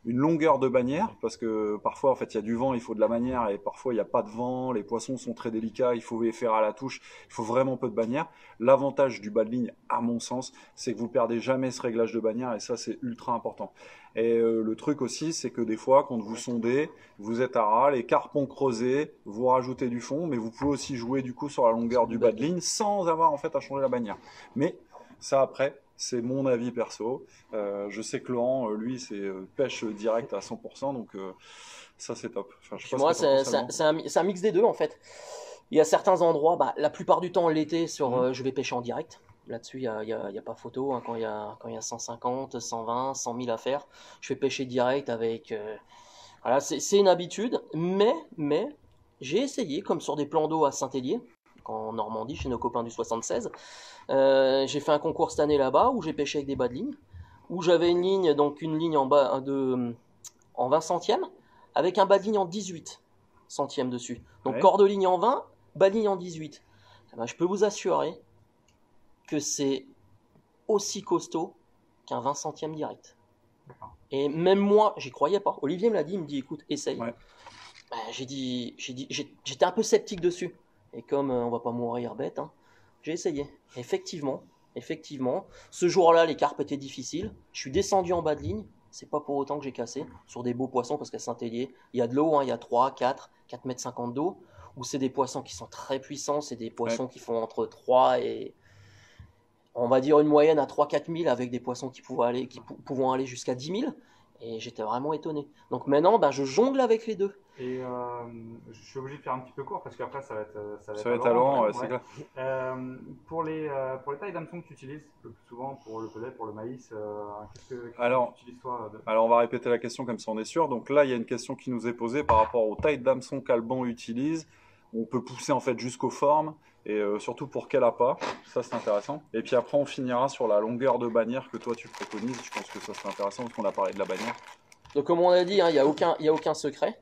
une longueur de bannière, parce que parfois en fait il y a du vent, il faut de la bannière, et parfois il n'y a pas de vent, les poissons sont très délicats, il faut les faire à la touche, il faut vraiment peu de bannière. L'avantage du bas de ligne, à mon sens, c'est que vous perdez jamais ce réglage de bannière, et ça c'est ultra important. Et le truc aussi, c'est que des fois, quand vous sondez, vous êtes à ras, les carpes ont creusé, vous rajoutez du fond, mais vous pouvez aussi jouer du coup sur la longueur du bas de ligne sans avoir en fait à changer la bannière. Mais ça après, c'est mon avis perso. Je sais que Laurent, lui, c'est pêche direct à 100%, donc ça c'est top. Enfin,
moi, c'est un mix des deux en fait. Il y a certains endroits, bah, la plupart du temps l'été, je vais pêcher en direct. Là-dessus, il n'y a pas photo. Hein, quand il y a 150, 120, 100 000 à faire, je fais pêcher direct avec. Voilà, c'est une habitude, mais j'ai essayé, comme sur des plans d'eau à Saint-Hélier, en Normandie, chez nos copains du 76. J'ai fait un concours cette année là-bas où j'ai pêché avec des bas de ligne, où j'avais une ligne en 20 centièmes, avec un bas de ligne en 18 centièmes dessus. Donc corps de ligne en 20, bas de ligne en 18. Eh ben, je peux vous assurer que c'est aussi costaud qu'un 20 centièmes direct. Et même moi, j'y croyais pas. Olivier me l'a dit, il me dit écoute, essaye. Ben, j'étais un peu sceptique dessus. Et comme on va pas mourir bête, hein, j'ai essayé. Effectivement, ce jour-là, les carpes étaient difficiles. Je suis descendu en bas de ligne. C'est pas pour autant que j'ai cassé sur des beaux poissons, parce qu'à Saint-Hélier, il y a de l'eau, hein, il y a 3, 4 mètres 50 d'eau, où c'est des poissons qui sont très puissants, c'est des poissons qui font entre 3 et, on va dire, une moyenne à 3-4 000, avec des poissons qui pouvant aller jusqu'à 10 000. Et j'étais vraiment étonné. Donc maintenant, ben, je jongle avec les deux.
Et je suis obligé de faire un petit peu court parce qu'après ça va être
à Laurent, c'est clair.
Pour les tailles d'hameçon que tu utilises le plus souvent pour le pellet, pour le maïs, qu'est-ce que tu utilises toi
Alors on va répéter la question comme ça on est sûr. Donc là il y a une question qui nous est posée par rapport aux tailles d'hameçon qu'Alban utilise. On peut pousser en fait jusqu'aux formes et surtout pour quel appât, ça c'est intéressant. Et puis après on finira sur la longueur de bannière que toi tu préconises. Je pense que ça c'est intéressant parce qu'on a parlé de la bannière.
Donc comme on a dit, hein, il n'y a aucun secret.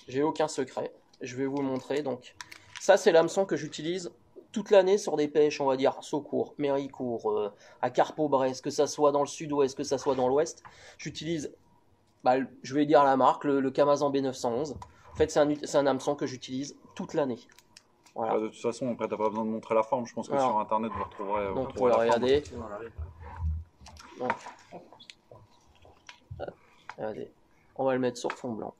J'ai aucun secret. Je vais vous le montrer. Donc ça c'est l'hameçon que j'utilise toute l'année sur des pêches, on va dire Saucourt, Méricourt, à Carpeaux-Brest, que ça soit dans le sud-ouest, que ça soit dans l'ouest, j'utilise, je vais dire la marque, le Kamazan B911. En fait, c'est un hameçon que j'utilise toute l'année. Voilà.
De toute façon, après, t'as pas besoin de montrer la forme. Je pense que sur Internet, vous retrouverez.
Donc, on va regarder. Donc, regardez. On va le mettre sur fond blanc.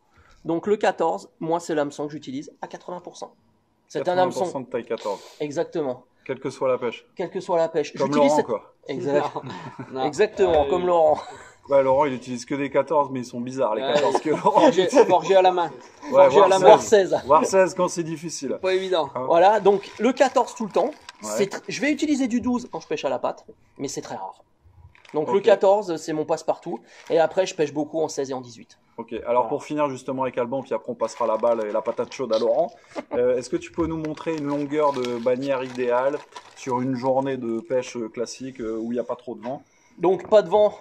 Donc, le 14, moi, c'est l'hameçon que j'utilise à 80%. C'est un hameçon.
80% de taille 14.
Exactement.
Quelle que soit la pêche.
Quelle que soit la pêche.
Comme Laurent, quoi.
Exactement, comme Laurent.
Ouais, Laurent, il utilise que des 14, mais ils sont bizarres, les 14 que Laurent.
Forgé à la main.
Ouais,
voire 16.
Voire 16 quand c'est difficile.
Pas évident.
Hein.
Voilà, donc le 14 tout le temps.
Ouais.
Je vais utiliser du 12 quand je pêche à la patte, mais c'est très rare. Donc le 14, c'est mon passe-partout. Et après, je pêche beaucoup en 16 et en 18.
Ok, alors pour finir justement avec Alban, puis après on passera la balle et la patate chaude à Laurent, est-ce que tu peux nous montrer une longueur de bannière idéale sur une journée de pêche classique où il n'y a pas trop de vent?
Donc pas de vent,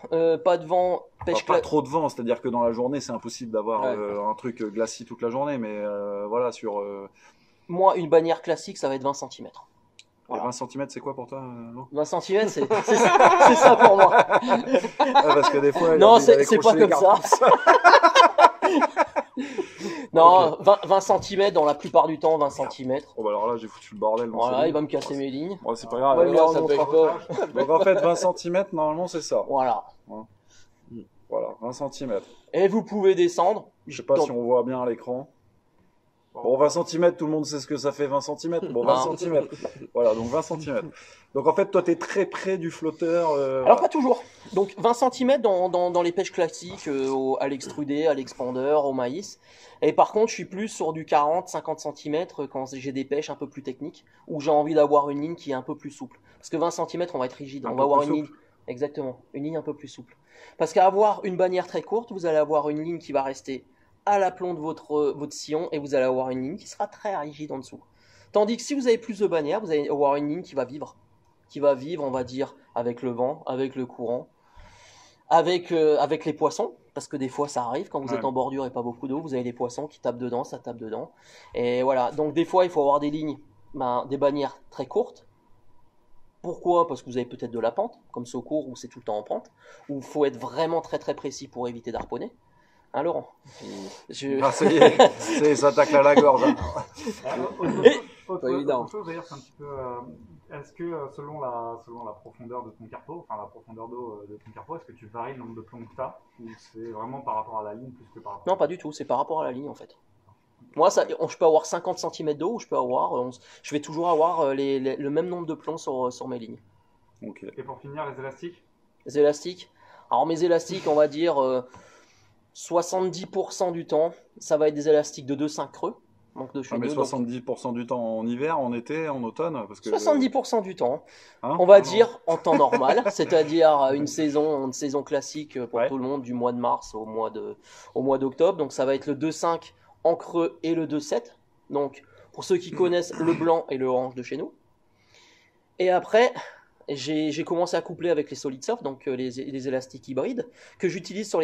pêche
Pas trop de vent, c'est-à-dire que dans la journée c'est impossible d'avoir un truc glacis toute la journée, mais voilà, sur...
Moi, une bannière classique, ça va être 20 cm.
Voilà. 20 cm, c'est quoi pour toi, Laurent?
20 cm, c'est ça pour moi.
Parce que des fois...
Non, c'est pas comme ça. Non, okay. 20 cm dans la plupart du temps, 20 cm.
Oh bah alors là, j'ai foutu le bordel.
Voilà, il va me casser mes lignes.
Bon, c'est pas grave.
Ouais, là, ça pêche pas.
Donc en fait, 20 cm, normalement, c'est ça.
Voilà.
Voilà, 20 cm.
Et vous pouvez descendre.
Je sais pas si on voit bien à l'écran. Bon, 20 cm, tout le monde sait ce que ça fait 20 cm. Bon, 20 cm. Voilà, donc 20 cm. Donc en fait, toi, tu es très près du flotteur.
Alors, pas toujours. Donc 20 cm dans les pêches classiques, à l'extrudé, à l'expandeur, au maïs. Et par contre, je suis plus sur du 40-50 cm quand j'ai des pêches un peu plus techniques, où j'ai envie d'avoir une ligne qui est un peu plus souple. Parce que 20 cm, on va être rigide. On va avoir une ligne. Exactement, une ligne un peu plus souple. Parce qu'à avoir une bannière très courte, vous allez avoir une ligne qui va rester à l'aplomb de votre sillon et vous allez avoir une ligne qui sera très rigide en dessous. Tandis que si vous avez plus de bannières, vous allez avoir une ligne qui va vivre, on va dire, avec le vent, avec le courant, avec les poissons, parce que des fois ça arrive, quand vous êtes en bordure et pas beaucoup d'eau, vous avez les poissons qui tapent dedans, ça tape dedans. Et voilà, donc des fois il faut avoir des lignes, des bannières très courtes. Pourquoi? Parce que vous avez peut-être de la pente, comme Saucourt où c'est tout le temps en pente, où il faut être vraiment très très précis pour éviter d'harponner. Hein, Laurent?
Ah, ça y est, ça tacle à la gorge. Hein.
Pas évident. Autre chose d'ailleurs, c'est un petit peu. Est-ce que selon la profondeur de ton carpeau, enfin la profondeur d'eau de ton carpeau, est-ce que tu varies le nombre de plombs que tu as, ou c'est vraiment par rapport à la ligne plus que par rapport?
Non, pas du tout, c'est par rapport à la ligne en fait. Moi, je peux avoir 50 cm d'eau, ou je vais toujours avoir le même nombre de plombs sur mes lignes.
Okay.
Et pour finir, les élastiques?
Les élastiques. Alors mes élastiques, on va dire 70% du temps, ça va être des élastiques de 2,5 creux. Donc de chez
mais
nous,
70% du temps en hiver, en été, en automne, parce que
70% du temps,
hein,
on va dire en temps normal, c'est-à-dire une saison classique pour tout le monde du mois de mars au mois d'octobre. Donc ça va être le 2,5 en creux et le 2,7. Donc pour ceux qui connaissent le blanc et le orange de chez nous. Et après, j'ai commencé à coupler avec les Solid Soft, donc les élastiques hybrides, que j'utilise sur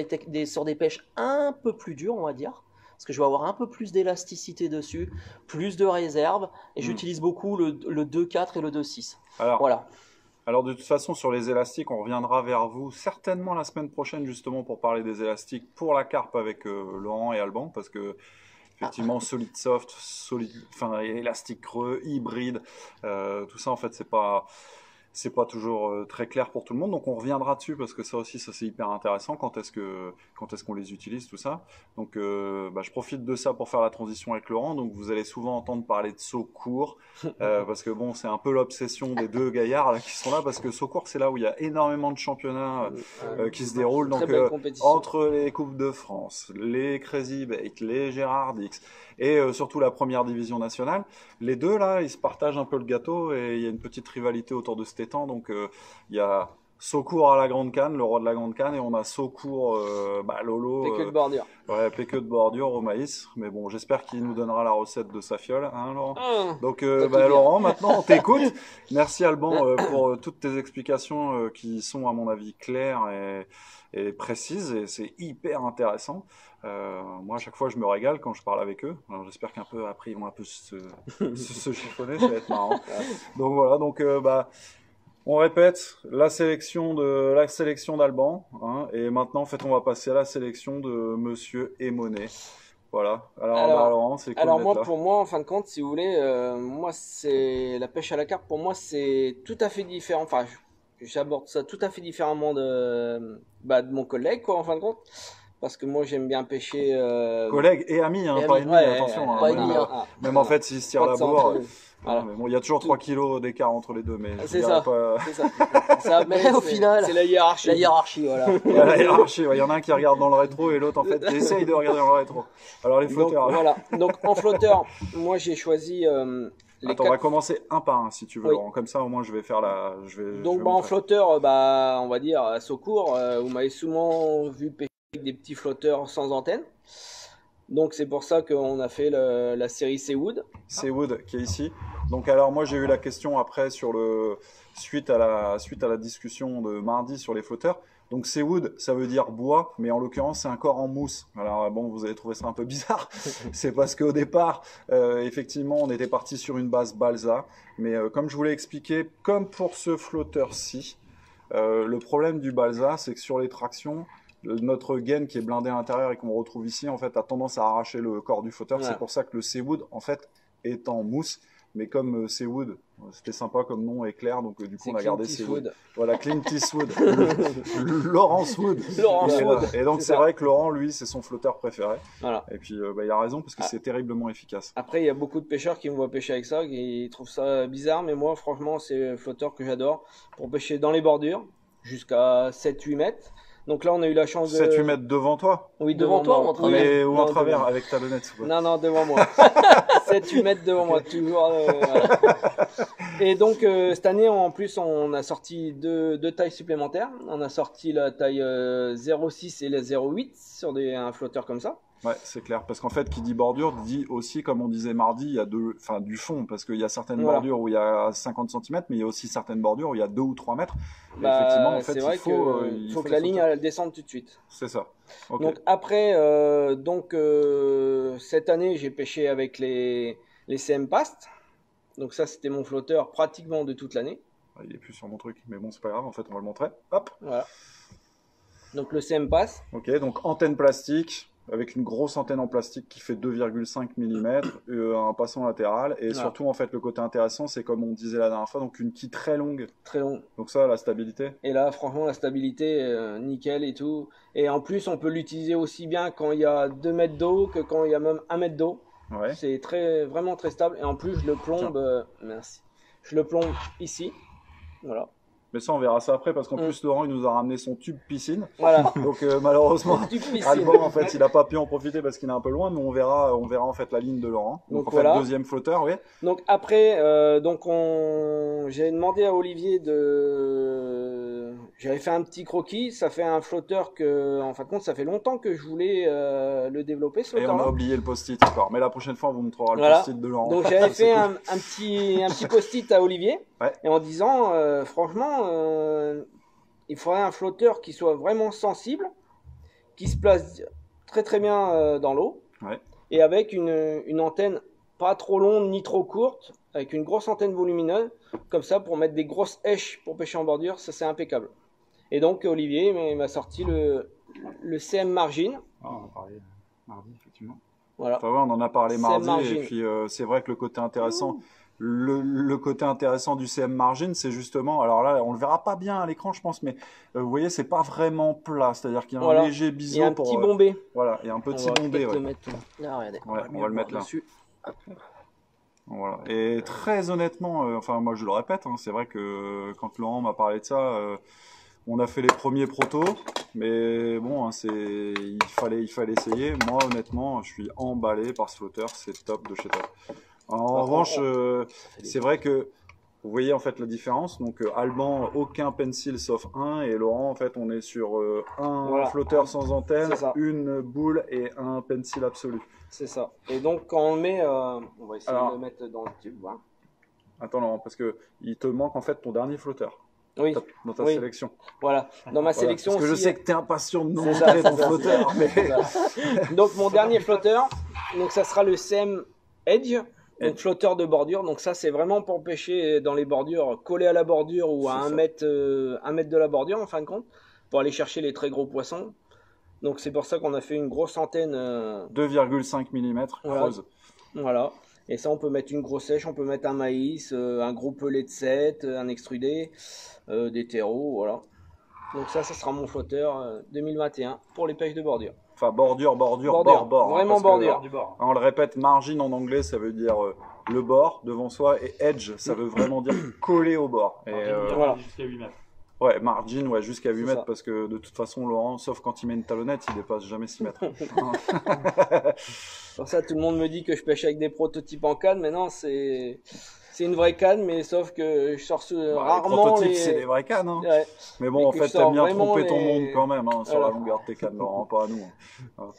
des pêches un peu plus dures, on va dire. Parce que je vais avoir un peu plus d'élasticité dessus, plus de réserve, et j'utilise beaucoup le 2,4 et le 2,6. Voilà.
Alors de toute façon, sur les élastiques, on reviendra vers vous certainement la semaine prochaine, justement, pour parler des élastiques pour la carpe avec Laurent et Alban, parce que effectivement, Solid Soft, élastique creux, hybride, tout ça, en fait, c'est pas toujours très clair pour tout le monde, donc on reviendra dessus parce que ça aussi, c'est hyper intéressant. Quand est-ce qu'on les utilise, tout ça. Donc, je profite de ça pour faire la transition avec Laurent. Donc, vous allez souvent entendre parler de Saucourt parce que bon, c'est un peu l'obsession des deux gaillards là, qui sont là parce que Saucourt, c'est là où il y a énormément de championnats qui se déroulent. Donc, entre les Coupes de France, les Crazy Bait, les Gérard Dix et surtout la première division nationale, les deux là, ils se partagent un peu le gâteau et il y a une petite rivalité autour de cet étang. Donc, il y a Saucourt à la Grande Canne, le roi de la Grande Canne, et on a Saucourt, Lolo,
Fait que de bordure.
ouais, péqueux de bordure au maïs. Mais bon, j'espère qu'il nous donnera la recette de sa fiole, hein, Laurent. Donc, Laurent, maintenant on t'écoute. Merci Alban pour toutes tes explications qui sont à mon avis claires et précises, et c'est hyper intéressant. Moi, à chaque fois, je me régale quand je parle avec eux. Alors, j'espère qu'un peu après, ils vont un peu se chiffonner, ça va être marrant. Donc voilà, on répète la sélection d'Alban, hein, et maintenant, en fait, on va passer à la sélection de Monsieur Emonet. Voilà. Alors Laurent, c'est cool.
Alors moi, pour moi, en fin de compte, si vous voulez, moi, c'est la pêche à la carpe. Pour moi, c'est tout à fait différent. Enfin, j'aborde ça tout à fait différemment de mon collègue, quoi, en fin de compte. Parce que moi, j'aime bien pêcher.
Collègue et ami, hein, pas ennemi, attention.
pas ennemi,
même en fait, s'ils se tirent la bourre.
Voilà.
Mais bon, il y a toujours 3 kilos d'écart entre les deux, mais
c'est ça.
Mais au final,
c'est la hiérarchie.
La hiérarchie, voilà.
La hiérarchie, il y en a un qui regarde dans le rétro et l'autre, en fait, essaye de regarder dans le rétro. Alors, les flotteurs.
Donc, voilà. Donc, en flotteur, moi, j'ai choisi.
Attends, on va commencer un par un, si tu veux, Laurent. Comme ça, au moins, je vais faire la.
Donc, en flotteur, on va dire à Saucourt, vous m'avez souvent vu pêcher avec des petits flotteurs sans antenne. Donc c'est pour ça qu'on a fait la série Seawood.
Seawood qui est ici. Donc alors moi j'ai eu la question après suite à la discussion de mardi sur les flotteurs. Donc Seawood ça veut dire bois, mais en l'occurrence c'est un corps en mousse. Alors bon, vous avez trouvé ça un peu bizarre. C'est parce qu'au départ effectivement on était parti sur une base balsa, mais comme je vous l'ai expliqué, comme pour ce flotteur-ci, le problème du balsa c'est que sur les tractions, notre gaine qui est blindée à l'intérieur et qu'on retrouve ici, en fait, a tendance à arracher le corps du flotteur. Ouais. C'est pour ça que le Seawood, en fait, est en mousse. Mais comme Seawood, c'était sympa comme nom et clair, donc du coup, on a gardé Seawood. Voilà, Clint Eastwood. Laurence Wood. Et donc, c'est vrai que Laurent, lui, c'est son flotteur préféré. Voilà. Et puis, il a raison parce que c'est terriblement efficace.
Après, il y a beaucoup de pêcheurs qui me voient pêcher avec ça, qui trouvent ça bizarre. Mais moi, franchement, c'est le flotteur que j'adore pour pêcher dans les bordures jusqu'à 7-8 mètres. Donc là, on a eu la chance de...
7-8 mètres devant toi?
Oui, devant toi ou en travers?
Mais ou en travers, avec ta lunette.
Non, devant moi. 7-8 mètres devant moi, toujours. Voilà. Et donc, cette année, en plus, on a sorti deux tailles supplémentaires. On a sorti la taille 0,6 et la 0,8 sur un flotteur comme ça.
Ouais, c'est clair. Parce qu'en fait, qui dit bordure, dit aussi, comme on disait mardi, il y a du fond. Parce qu'il y a certaines bordures où il y a 50 cm, mais il y a aussi certaines bordures où il y a 2 ou 3 mètres.
Effectivement, en fait, c'est vrai qu'il faut que la ligne elle descende tout de suite.
C'est ça. Okay.
Donc après, cette année, j'ai pêché avec les CM Past. Donc ça, c'était mon flotteur pratiquement de toute l'année.
Il est plus sur mon truc, mais bon, c'est pas grave. En fait, on va le montrer. Hop.
Voilà. Donc le CM Past.
Ok, donc antenne plastique. Avec une grosse antenne en plastique qui fait 2,5 mm, un passant latéral, et surtout en fait le côté intéressant c'est comme on disait la dernière fois, donc une quille très longue.
Très longue.
Donc ça, la stabilité.
Et là franchement la stabilité, nickel et tout. Et en plus on peut l'utiliser aussi bien quand il y a 2 mètres d'eau que quand il y a même 1 mètre d'eau. Ouais. C'est vraiment très stable, et en plus je le plombe, merci. Je le plombe ici, voilà.
Mais ça, on verra ça après, parce qu'en plus, Laurent, il nous a ramené son tube piscine.
Voilà.
Donc, malheureusement, Alban, en fait, il n'a pas pu en profiter parce qu'il est un peu loin, mais on verra en fait la ligne de Laurent. Donc en fait, deuxième flotteur, oui.
Donc après, j'ai demandé à Olivier j'avais fait un petit croquis. Ça fait un flotteur que, en fin de compte, ça fait longtemps que je voulais le développer, ce flotteur.
Et on a oublié le post-it encore. Mais la prochaine fois, on vous montrera le post-it de Laurent.
Donc j'avais fait un petit post-it à Olivier, et en disant, franchement, il faudrait un flotteur qui soit vraiment sensible, qui se place très très bien dans l'eau, et avec une antenne pas trop longue ni trop courte, avec une grosse antenne volumineuse, comme ça pour mettre des grosses hèches pour pêcher en bordure, ça c'est impeccable. Et donc Olivier m'a sorti le CM Margin.
On en a parlé mardi, effectivement.
Voilà.
Enfin, on en a parlé mardi, et puis c'est vrai que le côté intéressant... Le côté intéressant du CM Margin, c'est justement, alors là, on le verra pas bien à l'écran, je pense, mais vous voyez, c'est pas vraiment plat, c'est-à-dire qu'il y a un léger biseau.
Il y a un petit bombé.
Voilà, il y a un petit bombé.
Là, regardez.
On va le mettre là. Voilà. Et très honnêtement, enfin moi je le répète, c'est vrai que quand Laurent m'a parlé de ça, on a fait les premiers protos, mais bon, il fallait essayer. Moi, honnêtement, je suis emballé par ce flotteur, c'est top de chez top. En revanche, c'est vrai que Vous voyez en fait la différence. Donc Alban, aucun pencil sauf un, et Laurent en fait on est sur un flotteur sans antenne, une boule et un pencil absolu.
C'est ça. Et donc quand on le met, on va essayer de le mettre dans le tube. Voilà.
Attends Laurent, parce que il te manque en fait ton dernier flotteur.
Oui.
Dans ta sélection.
Voilà. Dans ma sélection
parce que
aussi,
je sais que tu es impatient de nous montrer ton flotteur. Mais...
donc mon dernier flotteur, donc ça sera le CM Edge. Donc flotteur de bordure, donc ça c'est vraiment pour pêcher dans les bordures, collé à la bordure ou à 1 mètre de la bordure en fin de compte, pour aller chercher les très gros poissons. Donc c'est pour ça qu'on a fait une grosse antenne
2,5 mm creuse.
Voilà. Et ça on peut mettre une grosse sèche, on peut mettre un maïs, un gros pellet de 7, un extrudé, des terreaux, voilà. Donc ça sera mon flotteur 2021 pour les pêches de bordure.
Enfin, bordure.
Vraiment bordure.
On le répète, margin en anglais, ça veut dire le bord devant soi, et edge, ça veut vraiment dire coller au bord. Et,
voilà. Jusqu'à 8 mètres.
Ouais, margin, jusqu'à 8 mètres, parce que de toute façon, Laurent, sauf quand il met une talonnette, il dépasse jamais 6 mètres.
Pour ça, tout le monde me dit que je pêche avec des prototypes en canne, mais non, c'est une vraie canne, mais sauf que je sors rarement
les prototypes, c'est des vraies cannes. Hein.
Ouais.
Mais bon, en fait, t'aimes bien tromper ton monde quand même sur la longueur de tes cannes, Laurent, pas à nous. Hein.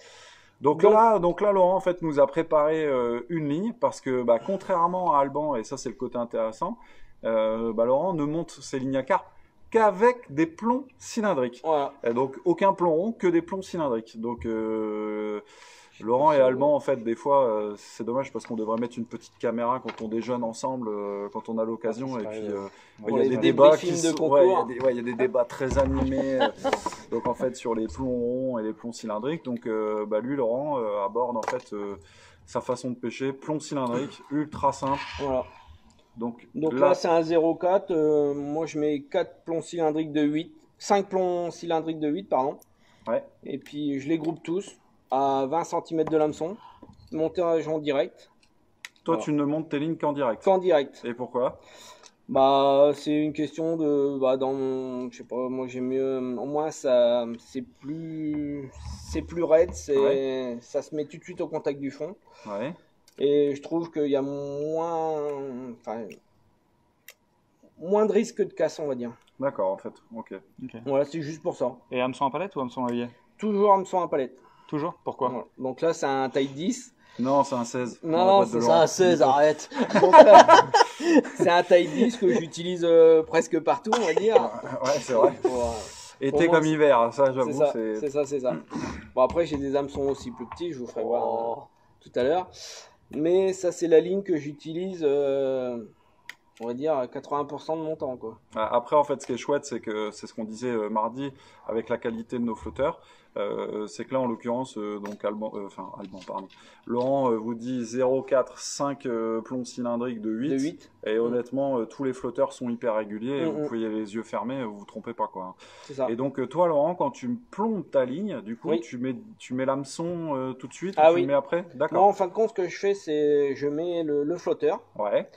Donc là, Laurent, en fait, nous a préparé une ligne, parce que contrairement à Alban, et ça c'est le côté intéressant, Laurent ne monte ses lignes à carpe qu'avec des plombs cylindriques.
Voilà.
Et donc aucun plomb rond, que des plombs cylindriques. Donc Laurent et Alban, en fait, des fois, c'est dommage parce qu'on devrait mettre une petite caméra quand on déjeune ensemble, quand on a l'occasion. Et puis, il y a des débats qui sont, il y a des débats très animés. Donc, en fait, sur les plombs ronds et les plombs cylindriques. Donc, lui, Laurent, aborde en fait sa façon de pêcher, plomb cylindrique, ultra simple.
Voilà. Donc là, c'est un 0,4. Moi, je mets 4 plombs cylindriques de 8. 5 plombs cylindriques de 8, pardon.
Ouais.
Et puis, je les groupe tous à 20 cm de l'hameçon, montage en direct.
Toi, tu ne montes tes lignes qu'en direct.
Qu'en direct.
Et pourquoi ?
C'est une question de, dans mon, je sais pas, moi j'aime mieux, au moins ça, c'est plus raide, ça se met tout de suite au contact du fond.
Ouais.
Et je trouve qu'il y a moins de risque de casse, on va dire.
D'accord, en fait. Ok.
Voilà, c'est juste pour ça.
Et hameçon à palette ou hameçon à levier ?
Toujours hameçon à palette.
Toujours ? Pourquoi ?
Voilà. Donc là, c'est un taille 10.
Non, c'est un 16.
Non, c'est ça, un 16, arrête.
C'est un taille 10 que j'utilise presque partout, on va dire.
Ouais, c'est vrai. Été comme hiver, ça, j'avoue.
C'est ça. Bon, après, j'ai des hameçons aussi plus petits, je vous ferai voir tout à l'heure. Mais ça, c'est la ligne que j'utilise, on va dire, à 80% de mon temps, quoi.
Après, en fait, ce qui est chouette, c'est que c'est ce qu'on disait mardi avec la qualité de nos flotteurs. C'est que là, en l'occurrence, donc Alban, pardon. Laurent vous dit 0,4, 5 plombs cylindriques de 8. Et honnêtement, tous les flotteurs sont hyper réguliers. Vous pouvez les yeux fermés, vous vous trompez pas, quoi.
C'est ça.
Et donc, toi, Laurent, quand tu plombes ta ligne, du coup, tu mets l'hameçon tout de suite, tu le mets après ? D'accord.
Non, en fin de compte, ce que je fais, c'est je mets le flotteur.
Ouais.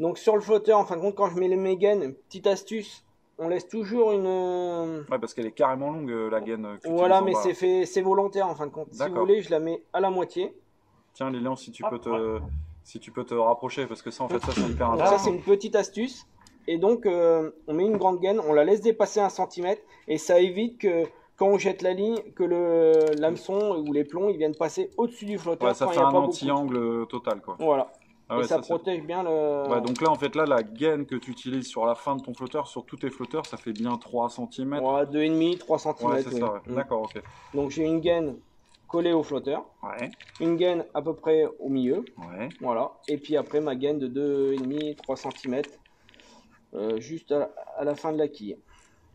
Donc, sur le flotteur, en fin de compte, quand je mets mes gaines, petite astuce, on laisse toujours une...
Ouais, parce qu'elle est carrément longue, la gaine.
Voilà, mais c'est volontaire, en fin de compte. Si vous voulez, je la mets à la moitié.
Tiens, Lilian, si tu peux te rapprocher, parce que ça, en fait, ça, c'est hyper intéressant.
Ça, c'est une petite astuce. Et donc, on met une grande gaine, on la laisse dépasser 1 cm, et ça évite que, quand on jette la ligne, que l'hameçon ou les plombs, ils viennent passer au-dessus du flotteur.
Ouais, ça fait un anti-angle total, quoi.
Voilà.
Ah ouais,
et ça protège bien le...
Ouais, donc là, en fait, la gaine que tu utilises sur la fin de ton flotteur, sur tous tes flotteurs, ça fait bien 3 cm.
Ouais, 2,5, 3 cm.
Ouais, c'est ça, ouais. D'accord, ok.
Donc j'ai une gaine collée au flotteur.
Ouais.
Une gaine à peu près au milieu.
Ouais.
Voilà. Et puis après, ma gaine de 2,5, 3 cm. Juste à la fin de la quille.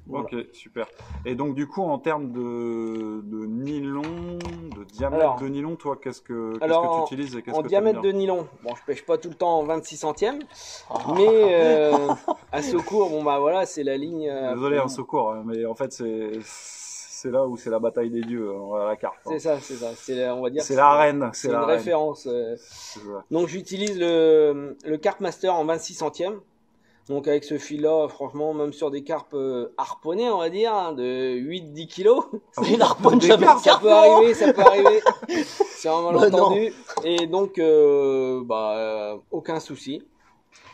Voilà.
Ok, super. Et donc du coup, en termes de nylon, de diamètre de nylon, toi, qu'est-ce que tu utilises et
en diamètre de nylon, bon, je pêche pas tout le temps en 26 centièmes, mais à Secours, voilà, c'est la ligne...
Désolé, un Secours, mais en fait, c'est là où c'est la bataille des dieux, à la carte.
C'est ça. On va dire.
C'est la reine.
C'est une référence. Donc j'utilise le Carp Master en 26 centièmes. Donc avec ce fil-là, franchement, même sur des carpes harponnées, on va dire, de 8-10 kilos.
C'est une harponne jamais.
Ça peut arriver. C'est un malentendu. Et donc, aucun souci.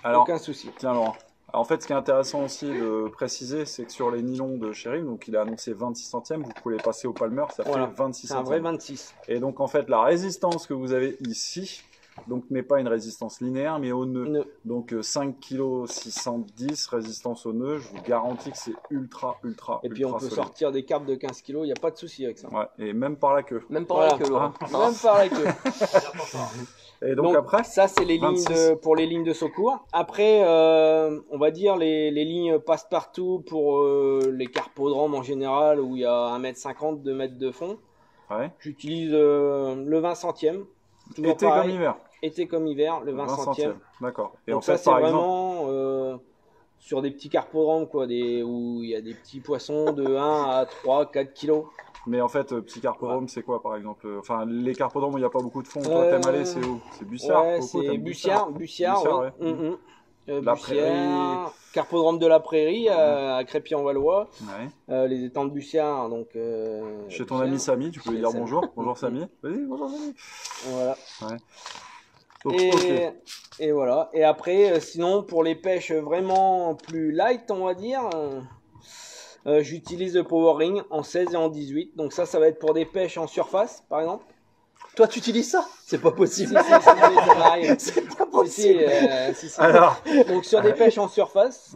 Alors,
aucun souci.
Tiens, Laurent, En fait, ce qui est intéressant aussi de préciser, c'est que sur les nylons de Cheryl, donc il a annoncé 26 centièmes, vous pouvez les passer au palmer, ça fait 26
c'est un
centièmes.
vrai 26.
Et donc en fait, la résistance que vous avez ici, donc n'est pas une résistance linéaire, mais au nœud. Donc 5 kg 610 résistance au nœud, je vous garantis que c'est ultra
Et puis on peut sortir des carpes de 15 kg, il n'y a pas de souci avec ça.
Ouais, et même par la queue.
Même par la queue, Laurent.
Même par la queue.
Et donc après,
ça c'est les lignes pour les lignes de secours. Après, on va dire les lignes passe-partout pour les carpodromes en général où il y a 1,50 m, 2 mètres de fond.
Ouais.
J'utilise le 20 centièmes.
Été comme hiver.
Été comme hiver, le 20 centièmes.
D'accord. Et
donc
en fait,
ça c'est
par
vraiment sur des petits carpodromes quoi, où il y a des petits poissons de 1 à 3, 4 kilos.
Mais en fait, petit carpodrome, c'est quoi par exemple? Enfin, les carpodromes où il n'y a pas beaucoup de fond, toi t'aimes aller, c'est où? C'est Bussière?
Ouais, c'est Bussière,
ouais.
La Prairie. Carpodrome de la Prairie à Crépy-en-Valois.
Ouais.
Les étangs de Bussière. Donc,
chez ton ami Samy, tu peux lui dire bonjour. Bonjour Samy. Vas-y, bonjour Samy.
Voilà.
Ouais. Donc,
et voilà. Et après, sinon, pour les pêches vraiment plus light, on va dire, j'utilise le Power Ring en 16 et en 18. Donc ça va être pour des pêches en surface, par exemple.
Toi, tu utilises ça? C'est pas possible.
Ça m'arrive.
C'est pas possible.
Alors.
Donc sur des pêches en surface,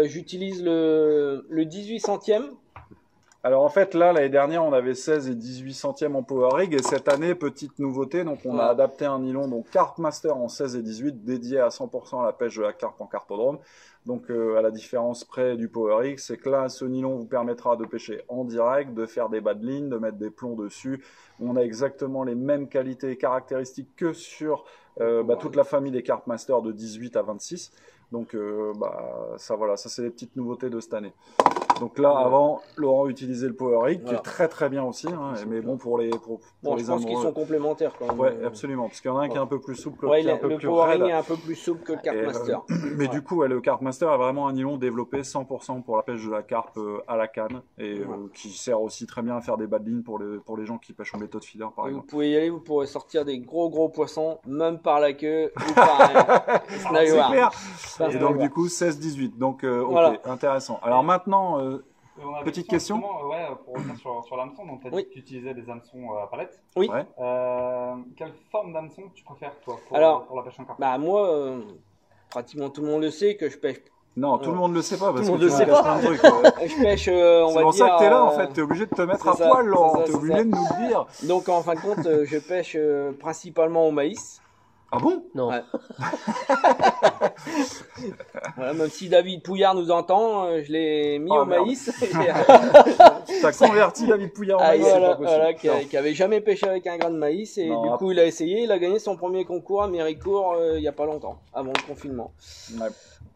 j'utilise le 18 centièmes.
Alors en fait là, l'année dernière, on avait 16 et 18 centièmes en Power Rig, et cette année, petite nouveauté, donc on a adapté un nylon, donc Carp Master en 16 et 18, dédié à 100% à la pêche de la carpe en carpodrome. Donc à la différence près du Power Rig, c'est que là, ce nylon vous permettra de pêcher en direct, de faire des bas de ligne, de mettre des plombs dessus. On a exactement les mêmes qualités et caractéristiques que sur toute la famille des Carp Master de 18 à 26. Donc ça voilà, ça c'est les petites nouveautés de cette année. Donc là, avant, Laurent utilisait le Power Rig, qui est très très bien aussi, hein, mais bon pour les amoureux.
Je pense qu'ils sont complémentaires quand même.
Ouais, absolument, parce qu'il y en a un qui est un peu plus souple,
l'autre
qui est un peu
le
plus
Power
raide.
Ring est un peu plus souple que le Carp Master.
Mais du coup, le Carp Master est vraiment un nylon développé 100% pour la pêche de la carpe à la canne, et qui sert aussi très bien à faire des bas de ligne pour les gens qui pêchent en méthode feeder, par exemple.
Vous pouvez y aller, vous pourrez sortir des gros poissons, même par la queue ou par
c'est clair. Et donc du coup, 16-18, donc ok, intéressant. Alors maintenant... petite question.
Pour revenir sur l'hameçon, donc tu as dit que tu utilisais des hameçons à palette.
Oui.
Quelle forme d'hameçon tu préfères, toi, pour la pêche en carpe?
Moi, pratiquement tout le monde le sait que je pêche.
Non, tout le monde le sait pas, parce
tout
que
le monde le sait pas.
Je pêche, on va dire...
C'est pour ça que t'es là, en fait. T'es obligé de te mettre à poil, Laurent. T'es obligé de nous le dire.
Donc, en fin de compte, je pêche principalement au maïs.
Ah bon?
Non.
Ouais. Voilà, même si David Pouillard nous entend, je l'ai mis au maïs.
T'as converti David Pouillard en maïs, c'est pas possible.
Qui avait jamais pêché avec un grain de maïs, et du coup il a essayé, il a gagné son premier concours à Méricourt il y a pas longtemps, avant le confinement. Ouais.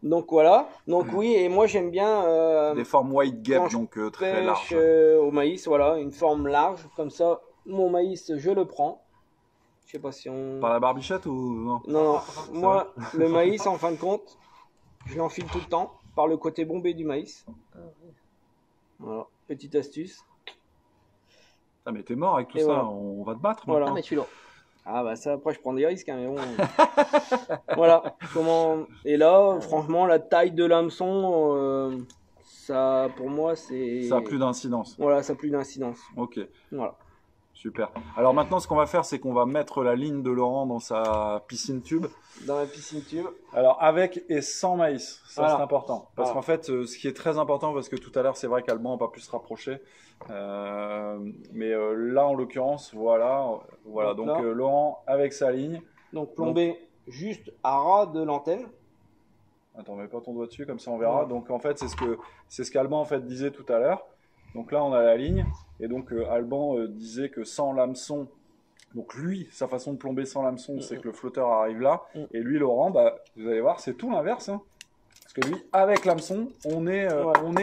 Donc voilà, donc oui, et moi j'aime bien...
des formes white gap, donc très larges.
Au maïs, voilà, une forme large, comme ça, mon maïs, je le prends. Je sais pas si on...
Par la barbichette ou non?
Non, moi, le maïs, en fin de compte, je l'enfile tout le temps par le côté bombé du maïs. Voilà, petite astuce.
Ah mais t'es mort avec tout ça, voilà. On va te battre.
Voilà. Ah mais tu l'as.
Ah bah ça, après je prends des risques, hein, mais bon. Voilà. Et là, franchement, la taille de l'hameçon, ça, pour moi, c'est...
Ça a plus d'incidence.
Voilà, ça a plus d'incidence.
Ok.
Voilà.
Super. Alors maintenant, ce qu'on va faire, c'est qu'on va mettre la ligne de Laurent dans sa piscine tube.
Dans la piscine tube.
Alors avec et sans maïs, ça c'est important. Parce qu'en fait, ce qui est très important, parce que tout à l'heure, c'est vrai qu'Alban n'a pas pu se rapprocher. Mais là, en l'occurrence, voilà. Donc Laurent avec sa ligne.
Donc plombé juste à ras de l'antenne.
Attends, mets pas ton doigt dessus, comme ça on verra. Donc en fait, c'est ce qu'Alban en fait disait tout à l'heure. Donc là, on a la ligne. Et donc, Alban disait que sans l'hameçon, donc lui, sa façon de plomber sans l'hameçon, c'est que le flotteur arrive là. Et lui, Laurent, vous allez voir, c'est tout l'inverse. Hein. Parce que lui, avec l'hameçon, on est